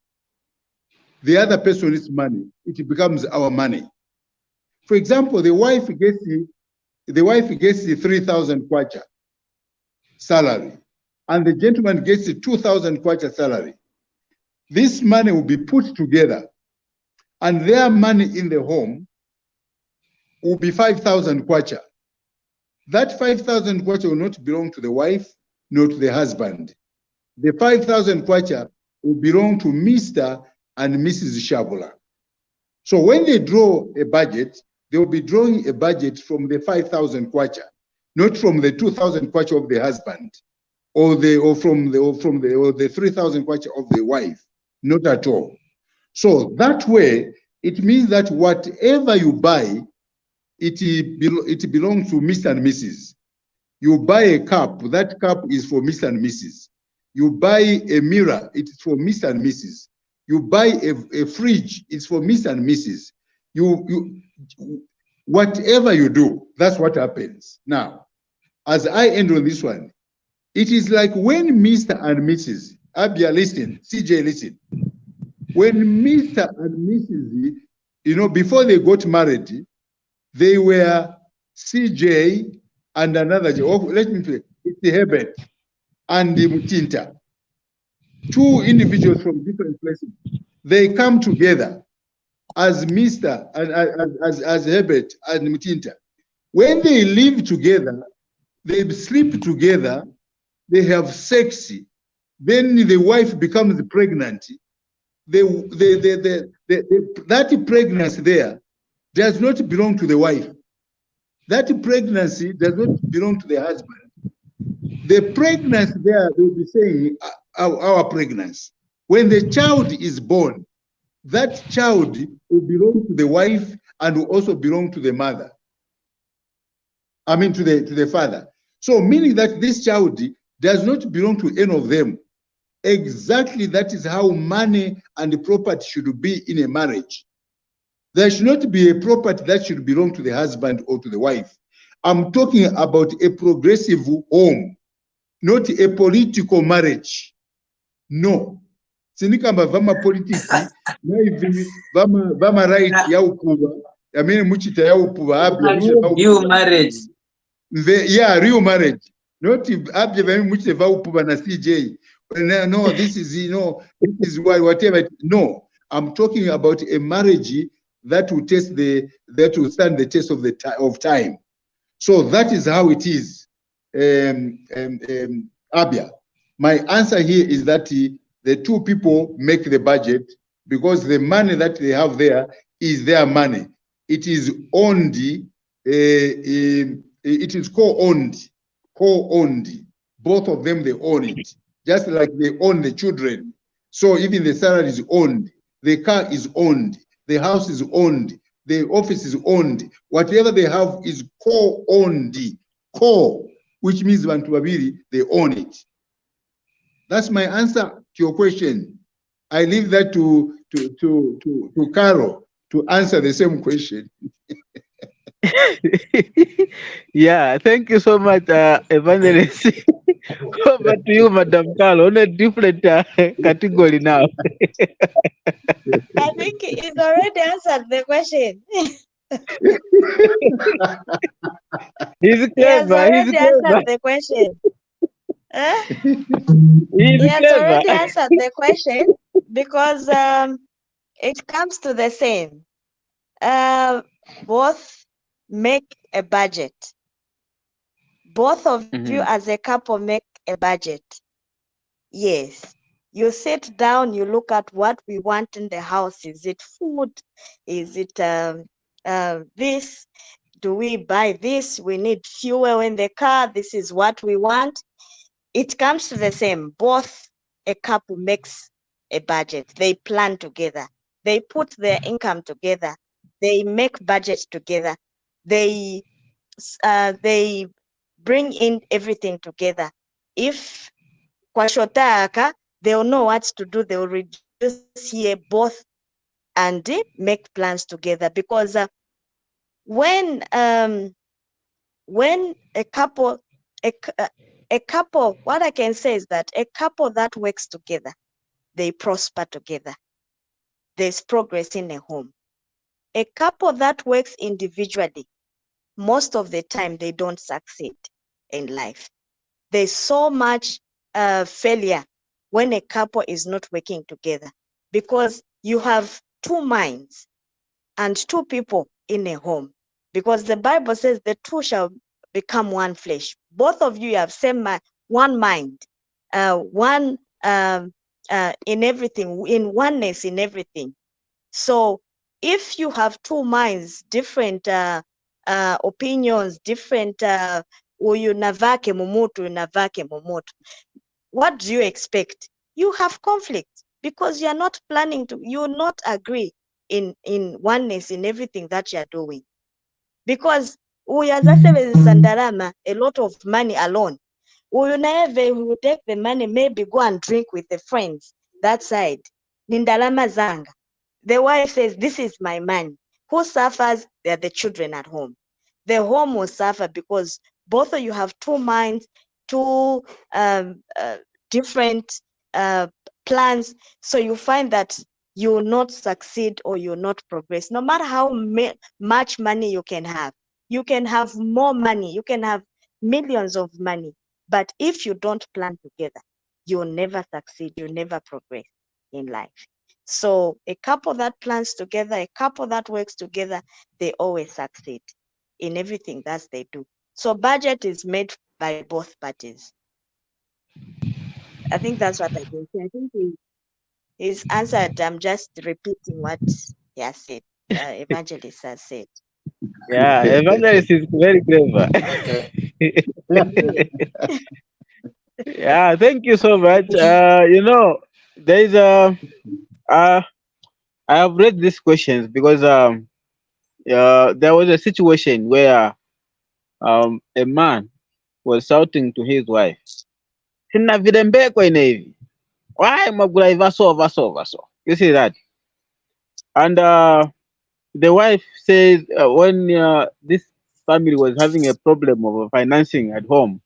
the other person's money. It becomes our money. For example, the wife gets the 3,000 kwacha salary, and the gentleman gets the 2,000 kwacha salary. This money will be put together, and their money in the home will be 5,000 kwacha. That 5,000 kwacha will not belong to the wife, nor to the husband. The 5,000 kwacha will belong to Mr. and Mrs. Shaabula. So when they draw a budget, they will be drawing a budget from the 5,000 kwacha, not from the 2,000 kwacha of the husband, or the 3,000 kwacha of the wife. Not at all. So that way, it means that whatever you buy, it belongs to Mr. and Mrs. You buy a cup, that cup is for Mr. and Mrs. You buy a mirror, it's for Mr. and Mrs. You buy a fridge, it's for Mr. and Mrs. Whatever you do, that's what happens. Now, as I end on this one, it is like when Mr. and Mrs. Abia, listen, CJ, listen. When Mr. and Mrs., before they got married, they were CJ and another, let me play, it's Herbert and Mutinta. Two individuals from different places. They come together as Mr. and as Herbert and Mutinta. When they live together, they sleep together, they have sex, then the wife becomes pregnant. That pregnancy there does not belong to the wife. That pregnancy does not belong to the husband. The pregnancy there, they will be saying, our pregnancy. When the child is born, that child will belong to the wife and will also belong to the mother. I mean, to the father. So meaning that this child does not belong to any of them. Exactly, that is how money and property should be in a marriage. There should not be a property that should belong to the husband or to the wife. I'm talking about a progressive home, not a political marriage. No. Sinikamba vama politics, vama right ya upuba. I mean, muchita ya upuba. Real marriage. Yeah, real marriage. Not if Abia muchita va upuba na CJ. No, this is, this is why whatever. No, I'm talking about a marriage that will stand the test of time. So that is how it is, Abia. My answer here is that the two people make the budget because the money that they have there is their money. It is owned, it is co-owned. Both of them, they own it. Just like they own the children. So even the salary is owned, the car is owned, the house is owned, the office is owned. Whatever they have is co-owned. Which means Bantuabiri, they own it. That's my answer to your question. I leave that to Carol to answer the same question. Yeah, thank you so much, Evangelist. Over to you, Madam Carl, on a different category now. I think he's already answered the question. He's He has clever. He's already clever. answered the question. Huh? He He's has clever. already answered the question because it comes to the same. Uh, both make a budget. Both of you Mhm. as a couple make a budget. Yes. You sit down, you look at what we want in the house. Is it food? Is it this? Do we buy this? We need fuel in the car. This is what we want. It comes to the same. Both a couple makes a budget. They plan together. They put their income together. They make budgets together. They they bring in everything together. If kwashotaka, they'll know what to do. They'll reduce here both and make plans together because when um when a, cou- uh, a couple, what I can say is that a couple that works together, they prosper together. There's progress in a home. A couple that works individually, most of the time they don't succeed in life. There's so much failure when a couple is not working together because you have two minds and two people in a home, because the Bible says the two shall become one flesh. Both of you have same one mind, one in everything, in oneness in everything. So if you have two minds, different opinions, different uyu navake mumutu, navake mumutu, what do you expect? You have conflict because you're not planning to, you not agree in oneness in everything that you're doing. Because uyazasebenzisa ndalama, a lot of money alone. Uyu naye will take the money, maybe go and drink with the friends that side. Nindalama zanga. The wife says, this is my money. Who suffers? They're the children at home. The home will suffer because both of you have two minds, two different uh, plans. So you find that you will not succeed or you will not progress. No matter how much money you can have more money, you can have millions of money. But if you don't plan together, you'll never succeed, you'll never progress in life. So a couple that plans together, a couple that works together, they always succeed in everything that they do. So budget is made by both parties. I think that's what I can say. I think he's answered. I'm just repeating what he has said. Evangelist has said. Yeah, Evangelist is very clever. Okay. Yes. Yeah, thank you so much. There is a uh, I have read these questions because there was a situation where a man was shouting to his wife, "Sina vile mbeko ine hivi. Why magula ivaso vaso vaso?" You see that? And the wife said when this family was having a problem of financing at home,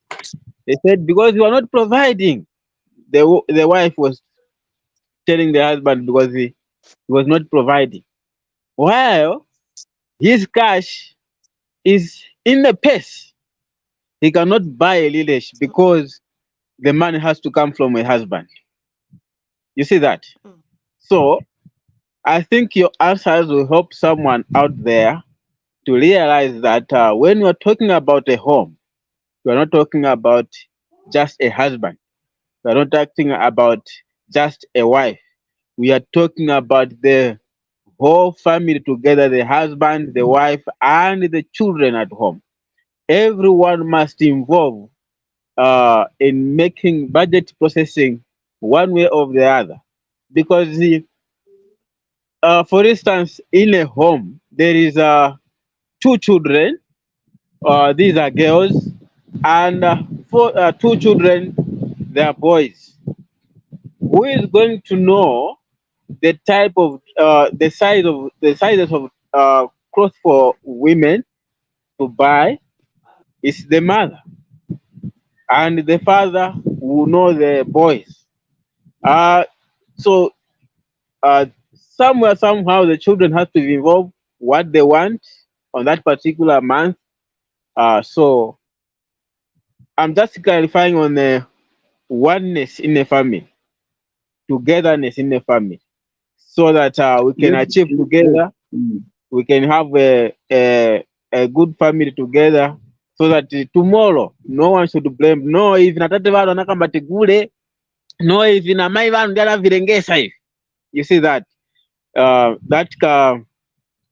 they said because you are not providing. The wife was telling the husband because he was not providing. While his cash is in the purse, he cannot buy a leash because the money has to come from a husband. You see that? Mm. So I think your answers will help someone out there to realize that when you're talking about a home, you're not talking about just a husband. We're not talking about just a wife. We are talking about the whole family together, the husband, the wife, and the children at home. Everyone must involve in making budget processing one way or the other. Because, for instance, in a home, there is two children, these are girls, and for two children, they are boys. Who is going to know the type of the sizes of clothes for women to buy is the mother, and the father will know the boys. Uh, so somewhere somehow the children have to involve what they want on that particular month. So I'm just clarifying on the oneness in the family, togetherness in the family, so that we can Yes, achieve yes. together. We can have a good family together, so that tomorrow no one should blame. No, even atate vano anakamba tigule. No, even amai vano ndiala virengesa hivi. You see that that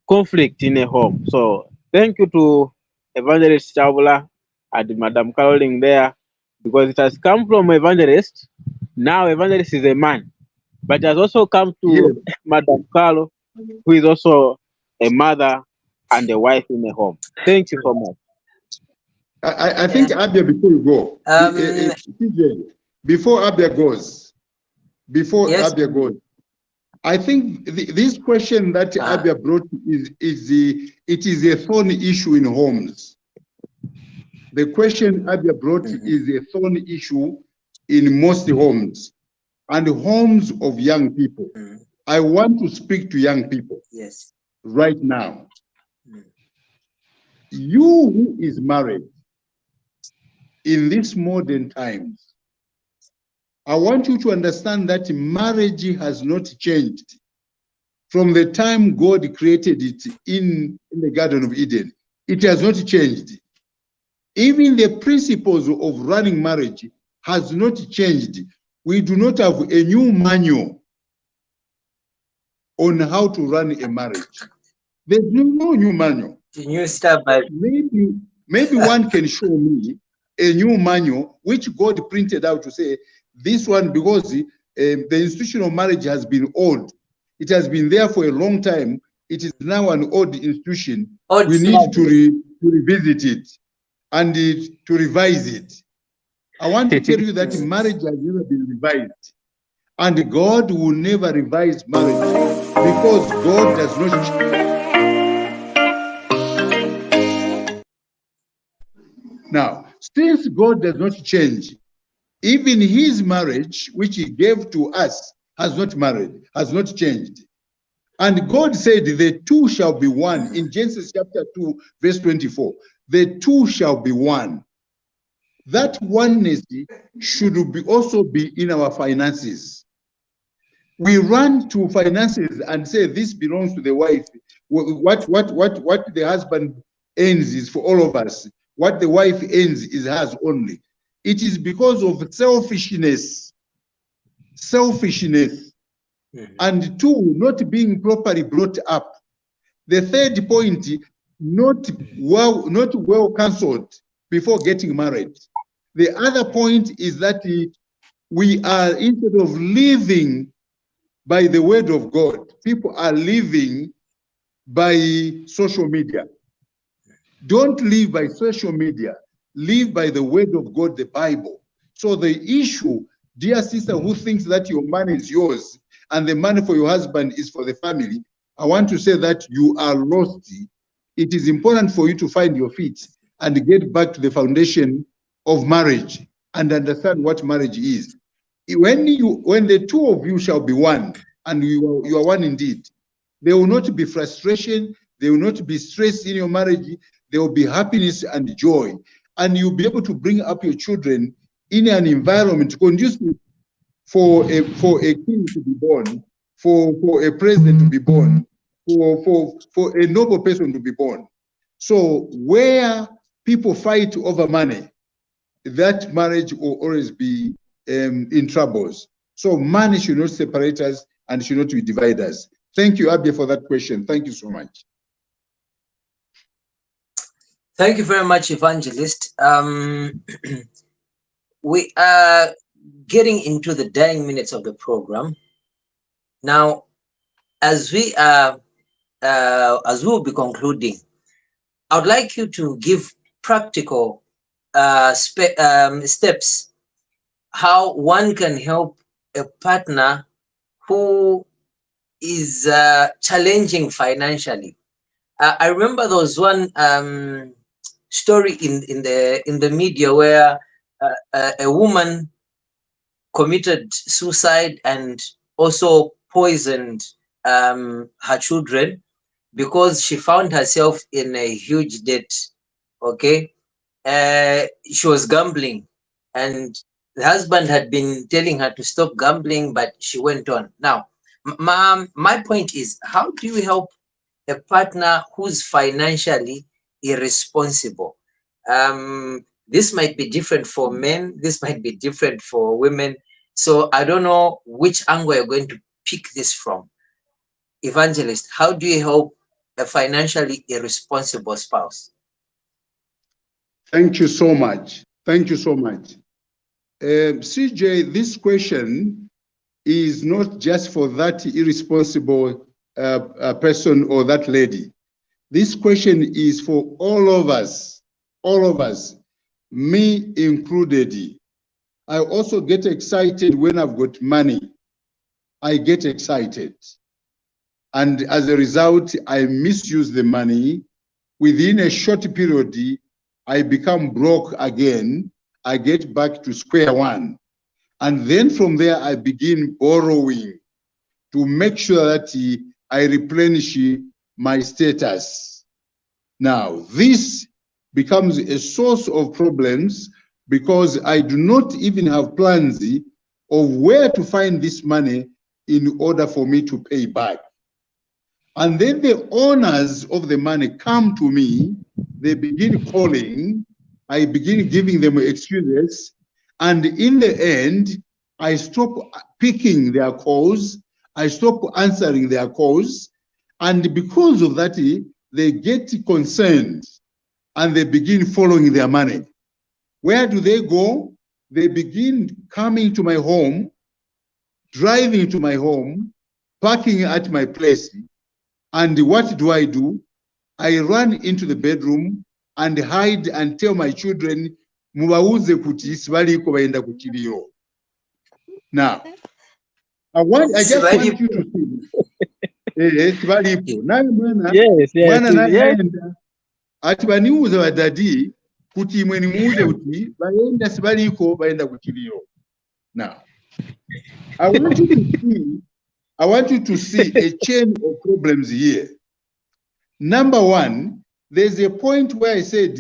conflict in a home. So thank you to Evangelist Shaabula and Madam Caroline there, because it has come from Evangelist. Now Evangelist is a man, but it has also come Yes. to Madam Carlo, who is also a mother and a wife in a home. Thank you so much. I think Abia, before you go, CJ, before Abia goes, Yes. I think this question that Abia brought it is a thorn issue in homes. The question Abia brought is a thorn issue in most homes and homes of young people. I want to speak to young people. Yes. Right now. You who is married in these modern times, I want you to understand that marriage has not changed from the time God created it in the Garden of Eden. It has not changed. Even the principles of running marriage has not changed. We do not have a new manual on how to run a marriage. There's no new manual. New stuff, but Maybe one can show me a new manual which God printed out to say this one, because the institution of marriage has been old. It has been there for a long time. It is now an old institution. We need to revisit it and to revise it. I want to tell you that marriage has never been revised. And God will never revise marriage because God does not. Now, since God does not change, even his marriage, which he gave to us, has not changed. And God said, the two shall be one. In Genesis chapter 2, verse 24, the two shall be one. That oneness should also be in our finances. We run to finances and say this belongs to the wife. What the husband earns is for all of us. What the wife earns is hers only. It is because of selfishness. And two, not being properly brought up. The third point, not well counseled before getting married. The other point is that we are, instead of living by the word of God, people are living by social media. Don't live by social media. Live by the word of God, the Bible. So the issue, dear sister who thinks that your money is yours and the money for your husband is for the family, I want to say that you are lost. It is important for you to find your feet and get back to the foundation of marriage and understand what marriage is. When the two of you shall be one, and you are one indeed, there will not be frustration, there will not be stress in your marriage, there will be happiness and joy, and you'll be able to bring up your children in an environment conducive for a king to be born, for a president to be born, for a noble person to be born. So where people fight over money, that marriage will always be in troubles. So money should not separate us and should not divide us. Thank you, Abia, for that question. Thank you so much. thank you very much, Evangelist. We are getting into the dying minutes of the program. Now, as we will be concluding, I would like you to give practical steps how one can help a partner who is challenging financially. I remember there was one story in the media where a woman committed suicide and also poisoned her children because she found herself in a huge debt. Okay, she was gambling, and the husband had been telling her to stop gambling, but she went on. Now, my point is, how do you help a partner who's financially irresponsible? This might be different for men, this might be different for women. So I don't know which angle you're going to pick this from. Evangelist, how do you help a financially irresponsible spouse? Thank you so much. Thank you so much. CJ, this question is not just for that irresponsible person or that lady. This question is for all of us, me included. I also get excited when I've got money. I get excited. And as a result, I misuse the money. Within a short period, I become broke again. I get back to square one. And then from there, I begin borrowing to make sure that I replenish my status. Now, this becomes a source of problems because I do not even have plans of where to find this money in order for me to pay back. And then the owners of the money come to me, they begin calling, I begin giving them excuses, and in the end, I stop picking their calls, I stop answering their calls, and because of that, they get concerned and they begin following their money. Where do they go? They begin coming to my home, driving to my home, parking at my place. And what do? I run into the bedroom and hide and tell my children, mubauze kuti sibaliko baenda kuchilio. Now, I just want you to see. Sibalipo. Naye mwana naenda ati baniuza badadi kuti imwe nimuuze kuti baenda sibaliko baenda kuchilio. Now, I want you to see a chain of problems here. Number one, there's a point where I said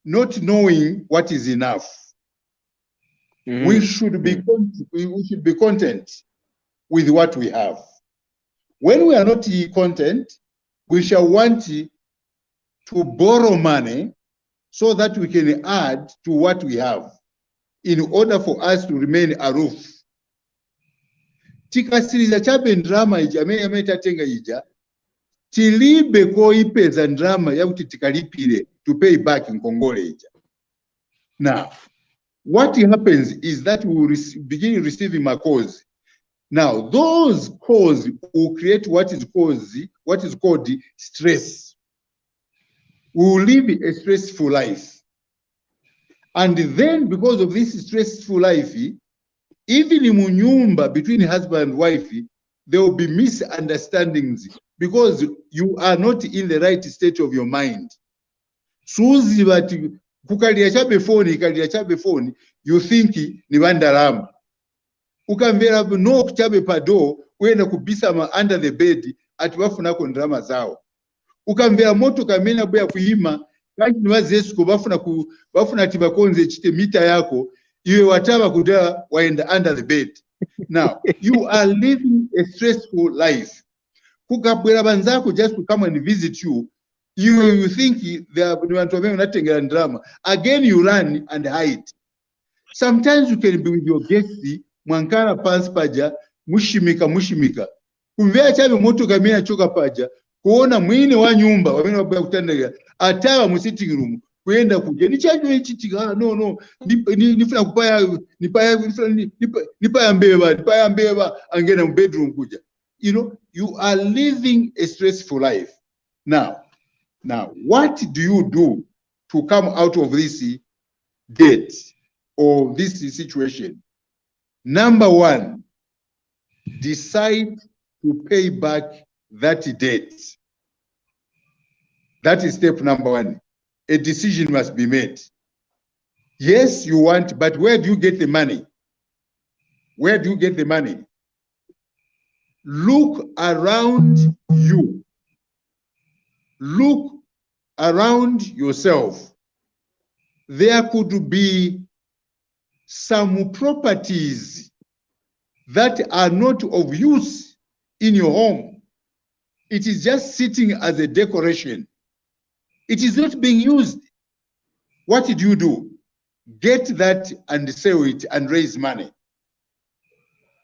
not knowing what is enough. Mm-hmm. We should be content with what we have. When we are not content, we shall want to borrow money so that we can add to what we have in order for us to remain aloof. Tikasiriza chabe ndrama ija ametatenga ija tilibe ko ipeza ndrama yakuti tikalipire to pay back in Kongole ija. Now, what happens is that we will begin receiving my calls. Now, those calls will create what is called stress. We will live a stressful life. And then because of this stressful life, even in munyumba between husband and wife, there will be misunderstandings because you are not in the right state of your mind. Suzi bati kukalia chabe phone, you think ni bandalama. Ukamvera no kuchabe pado, wena kubisa under the bed, ati wafuna kondrama zao. Ukamvera moto kamena boya kuima, kanji niwazesu bafuna tibakonze chite mita yako, iwe wataba kuda waenda under the bed. Now, you are living a stressful life. Kukabwera banzako just to come and visit you, you think they are not drama. Again, you run and hide. Sometimes you can be with your guests, mwankara pants paja, mushimika. Kumvea chabe moto kamena choka paja, kuona mwine wa nyumba, wamena wabaya kutandega, atawa musiting room, kuenda kuja. Ni chajo ichitika, no, nifuna kupaya, nipaya mbeba, angena bedroom kuja. You know, you are living a stressful life. Now, what do you do to come out of this debt or this situation? Number one, decide to pay back that debt. That is step number one. A decision must be made. Yes, you want, but where do you get the money? Where do you get the money? Look around you. Look around yourself. There could be some properties that are not of use in your home. It is just sitting as a decoration. It is not being used. What did you do? Get that and sell it and raise money.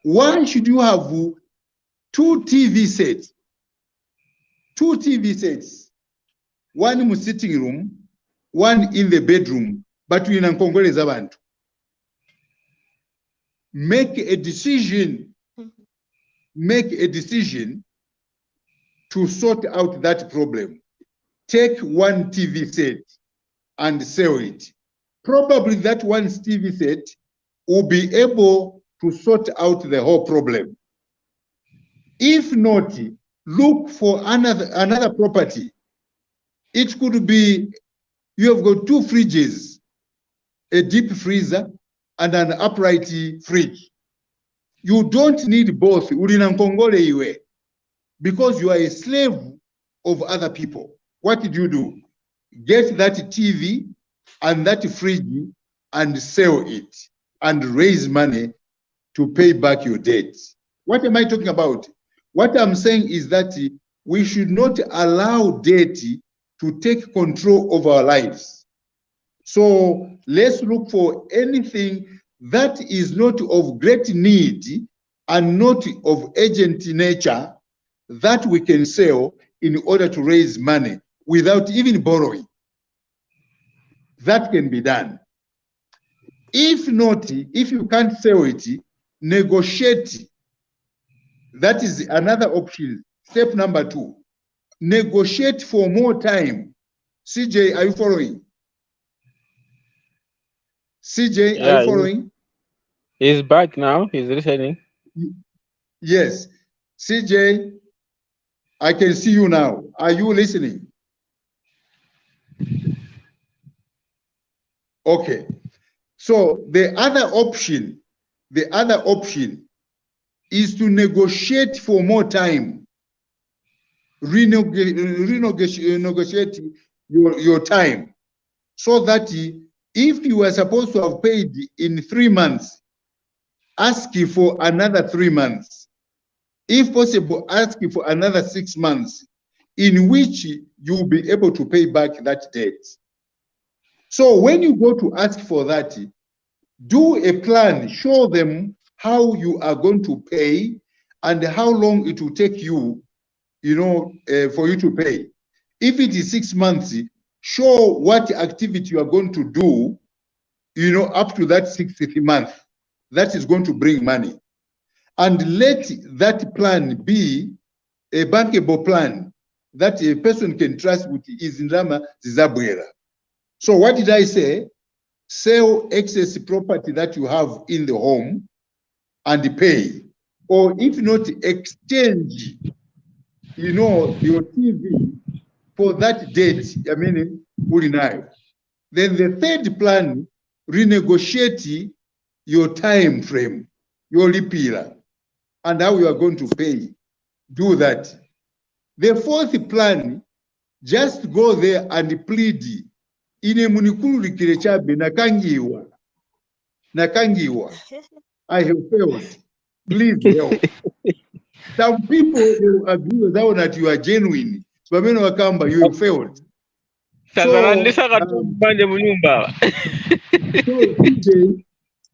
Why should you have 2 TV sets? 2 TV sets. One in the sitting room, one in the bedroom, but we in Congolese abantu. Make a decision. Make a decision to sort out that problem. Take 1 TV set and sell it. Probably that 1 TV set will be able to sort out the whole problem. If not, look for another property. It could be you have got 2 fridges, a deep freezer and an upright fridge. You don't need both, because you are a slave of other people. What did you do? Get that TV and that fridge and sell it and raise money to pay back your debt. What am I talking about? What I'm saying is that we should not allow debt to take control of our lives. So let's look for anything that is not of great need and not of urgent nature that we can sell in order to raise money without even borrowing. That can be done. If not, if you can't sell it, negotiate. That is another option. Step number 2, negotiate for more time. CJ, are you following? CJ, are you following? He's back now. He's listening. Yes. CJ, I can see you now. Are you listening? Okay. So the other option is to negotiate for more time. Renegotiate your time, so that if you are supposed to have paid in 3 months, ask for another 3 months. If possible, ask for another 6 months, in which you will be able to pay back that debt. So when you go to ask for that, do a plan, show them how you are going to pay and how long it will take you, for you to pay. If it is 6 months, show what activity you are going to do, up to that 6th month. That is going to bring money. And let that plan be a bankable plan that a person can trust with his Ndama Zizabwera. So what did I say? Sell excess property that you have in the home and pay. Or if not, exchange, your TV for that debt, Then the third plan, renegotiate your time frame, your lipira, and how you are going to pay. Do that. The 4th plan, just go there and plead. Ine munikuru likirechabe nakangiwa. I have failed. Please help. Some people will agree with that you are genuine. So you have failed. So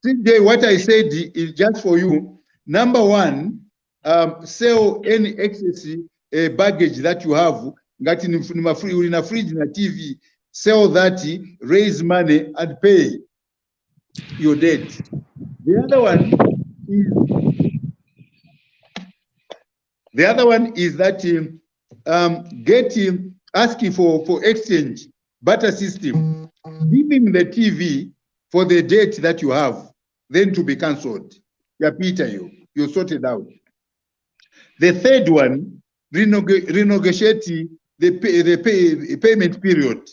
CJ, what I said is just for you. Number 1, sell any excess baggage that you have. Got in a fridge, in a TV. Sell that, raise money, and pay your debt. The other one is that asking for exchange, barter system. Give him the TV for the debt that you have, then to be cancelled. Yeah, Peter, you sorted out. The third one, renegotiate the payment period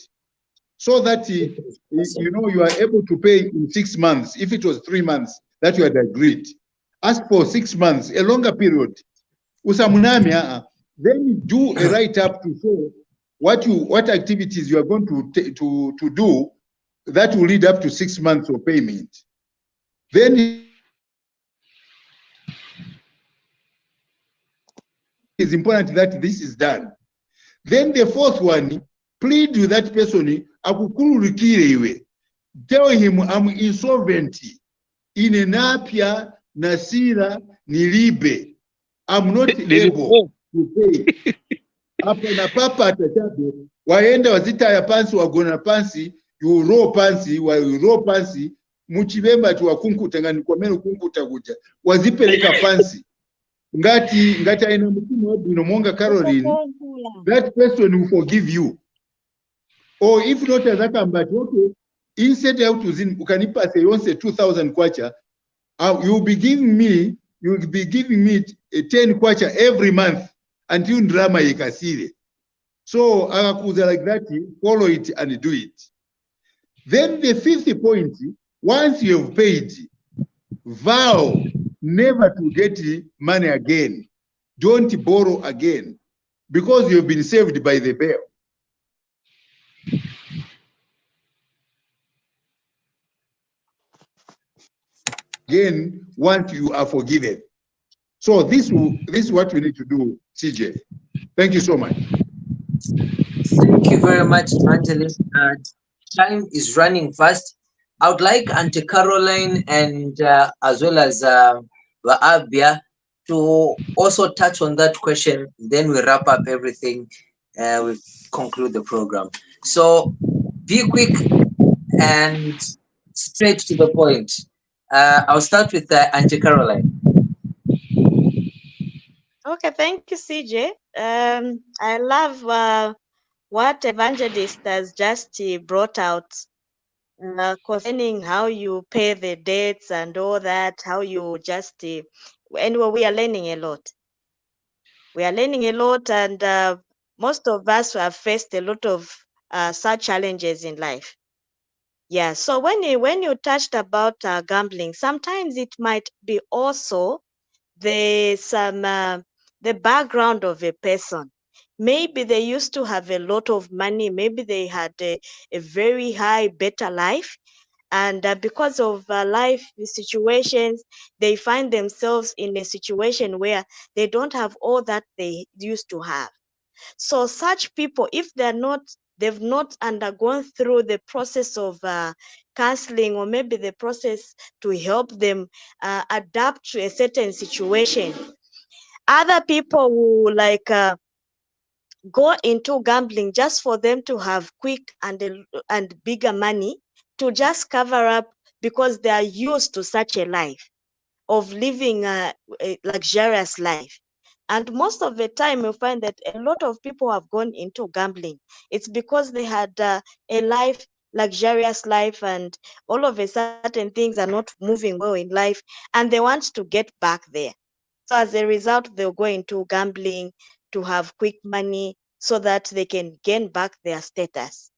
so that you are able to pay in 6 months. If it was 3 months that you had agreed, ask for 6 months, a longer period. Usamunami, then do a write-up to show what activities you are going to do that will lead up to 6 months of payment. Then it's important that this is done. Then the fourth one, plead with that person, tell him I'm insolvent. In Napia, Nasira, Nilibe. I'm not able to pay. Hapa na papa atachabe, waenda wazita ya pansi, wagona pansi, yuro pansi, wayuro pansi, muchibemba tu wakunkuta, ngani kwa menu kunkuta kuja, wazipeleka pansi. Ngati aina mtimu wabu inomonga Caroline, that person will forgive you. Or if not as a but okay, instead out to zin, ukanipa say once 2,000 kwacha, you'll be giving me 10 kwacha every month until drama yekasire. So akakuza like that, follow it and do it. Then the fifth point, once you have paid, vow never to get money again. Don't borrow again because you've been saved by the bell. Again, once you are forgiven. So this is what we need to do, CJ. Thank you so much. Thank you very much, Evangelist. Time is running fast. I would like Auntie Caroline and as well as Abia to also touch on that question. Then we wrap up everything. We conclude the program. So be quick and straight to the point. I'll start with Auntie Caroline. Okay, thank you, CJ. I love what Evangelist has just brought out concerning how you pay the debts and all that, how you just, anyway, we are learning a lot. We are learning a lot, and most of us have faced a lot of such challenges in life. Yeah, so when you touched about gambling, sometimes it might be also the background of a person. Maybe they used to have a lot of money. Maybe they had a very high, better life. And because of life situations, they find themselves in a situation where they don't have all that they used to have. So such people, if they've not undergone through the process of counseling, or maybe the process to help them adapt to a certain situation, other people will go into gambling just for them to have quick and bigger money to just cover up, because they are used to such a life of living a luxurious life. And most of the time, you find that a lot of people have gone into gambling. It's because they had a life, luxurious life, and all of a sudden things are not moving well in life, and they want to get back there. So as a result, they'll go into gambling to have quick money so that they can gain back their status.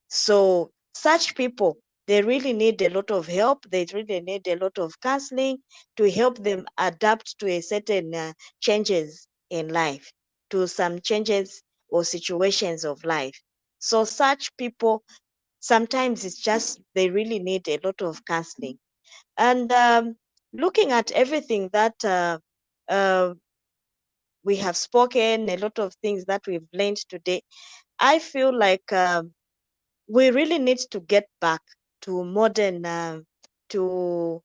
So such people, they really need a lot of help. They really need a lot of counseling to help them adapt to a certain changes in life, to some changes or situations of life. So such people, sometimes it's just they really need a lot of counseling. And looking at everything that uh, we have spoken, a lot of things that we've learned today, I feel like we really need to get back to modern, to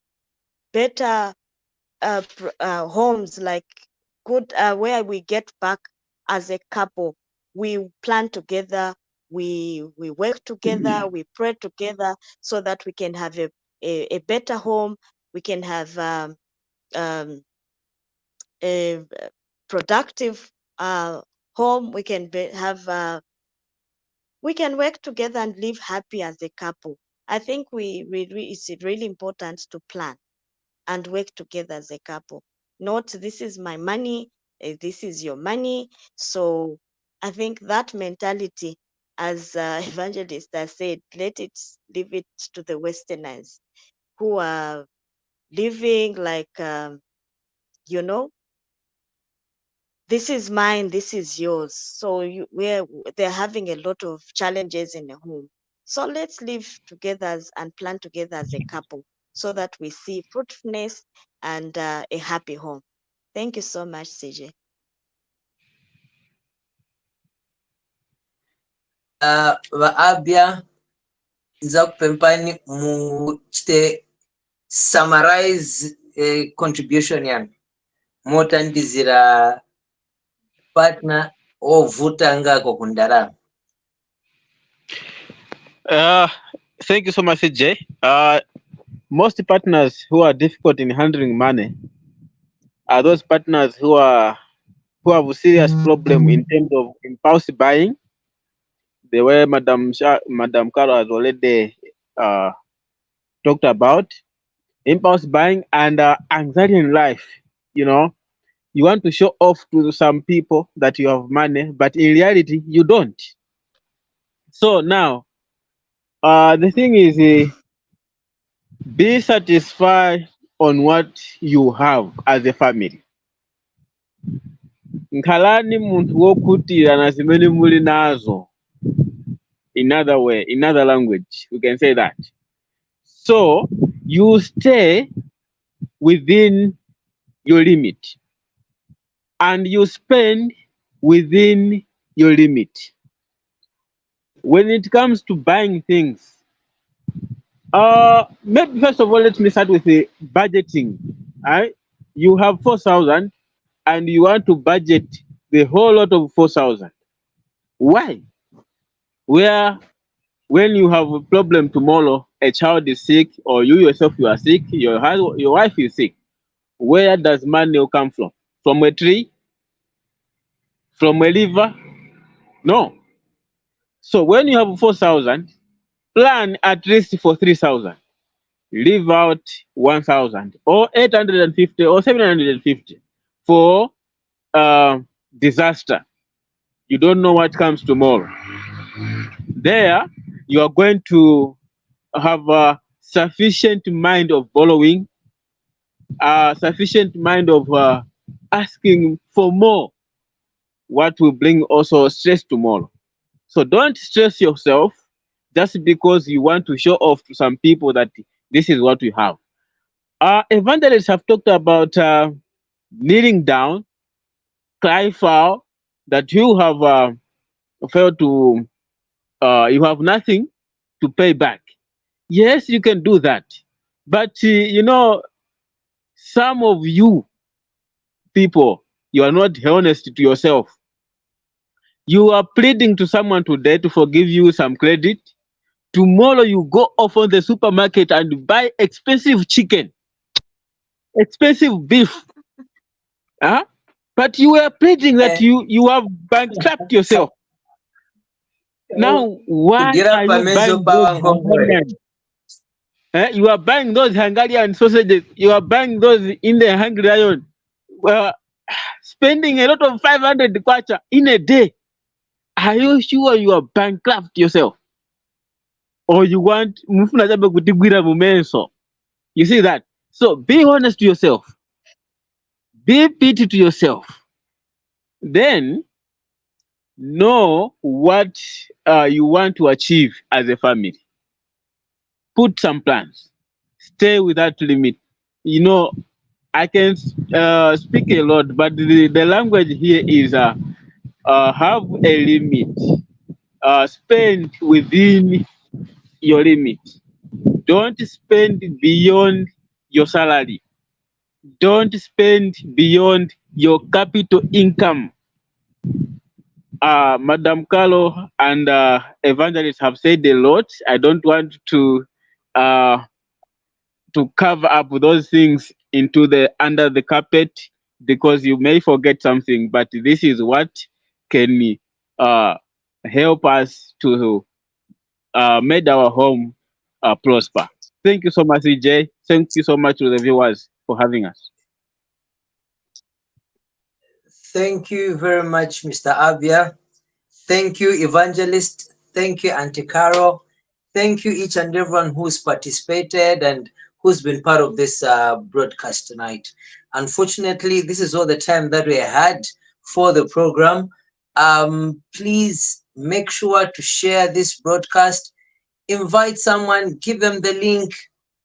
better homes, like good, where we get back as a couple. We plan together, we work together, we pray together, so that we can have a better home. We can have um, a productive home. We can have we can work together and live happy as a couple. I think it's really important to plan and work together as a couple. Not this is my money, This is your money. So I think that mentality, as Evangelist has said, leave it to the Westerners who are living like, you know, this is mine, this is yours. So they're having a lot of challenges in the home. So let's live together and plan together as a couple so that we see fruitfulness and a happy home. Thank you so much, CJ. Va Abia nza kupempani muchite summarize contribution yanu motandizira partner ovutanga kundarama. Uh, Thank you so much, CJ. Most partners who are difficult in handling money are those partners who have a serious problem in terms of impulse buying, the way Madam Caro has already uh, talked about impulse buying and anxiety in life. You know, you want to show off to some people that you have money, but in reality, you don't. So now, the thing is, be satisfied on what you have as a family. Nkhalani muntu wokutira na zimene muli nazo. In other way, in other language, we can say that. So you stay within your limit and you spend within your limit. When it comes to buying things, maybe first of all, let me start with the budgeting. Right? You have 4,000 and you want to budget the whole lot of 4,000. Why? Where when you have a problem tomorrow, a child is sick, or you yourself you are sick, your wife is sick. Where does money come from? From a tree? From a river? No. So when you have 4,000, plan at least for 3,000. Leave out 1,000 or 850 or 750 for disaster. You don't know what comes tomorrow. There, you are going to have a sufficient mind of borrowing, a sufficient mind of asking for more, what will bring also stress tomorrow. So don't stress yourself just because you want to show off to some people that this is what we have. Evangelists have talked about kneeling down, cry foul, that you have failed to, you have nothing to pay back. Yes, you can do that. But, some of you people, you are not honest to yourself. You are pleading to someone today to forgive you some credit. Tomorrow you go off on the supermarket and buy expensive chicken, expensive beef. Huh? But you were pleading that you have bankrupt yourself. Now, why Kugira are you pamezo buying those pawa nkongore. Hungarian? You are buying those Hungarian sausages. You are buying those in the Hungry Lion. Well, spending a lot of 500 kwacha in a day. Are you sure you are bankrupt yourself? Or you want mufuna jabe kutigwira mumenso? You see that? So be honest to yourself. Be pity to yourself. Then know what you want to achieve as a family. Put some plans. Stay with that limit. You know, I can speak a lot, but the language here is have a limit. Spend within your limit. Don't spend beyond your salary. Don't spend beyond your capital income. Madam Carlo and Evangelist have said a lot. I don't want uh, to cover up those things into the under the carpet because you may forget something. But this is what can uh, help us to make our home prosper. Thank you so much, EJ. Thank you so much to the viewers for having us. Thank you very much, Mr. Abia. Thank you, Evangelist. Thank you, Auntie Carol. Thank you, each and everyone who's participated and who's been part of this broadcast tonight. Unfortunately, this is all the time that we had for the program. Please make sure to share this broadcast, invite someone, give them the link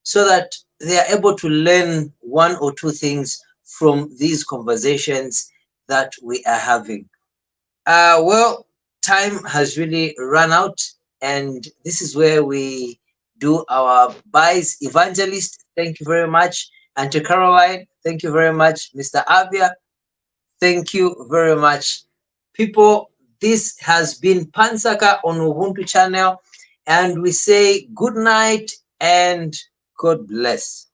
so that they are able to learn one or two things from these conversations that we are having. Well, time has really run out, and this is where we do our buys. Evangelist, thank you very much. Auntie Caroline, thank you very much. Mr. Avia, thank you very much. People, this has been Pansaka on Ubuntu channel, and we say good night and God bless.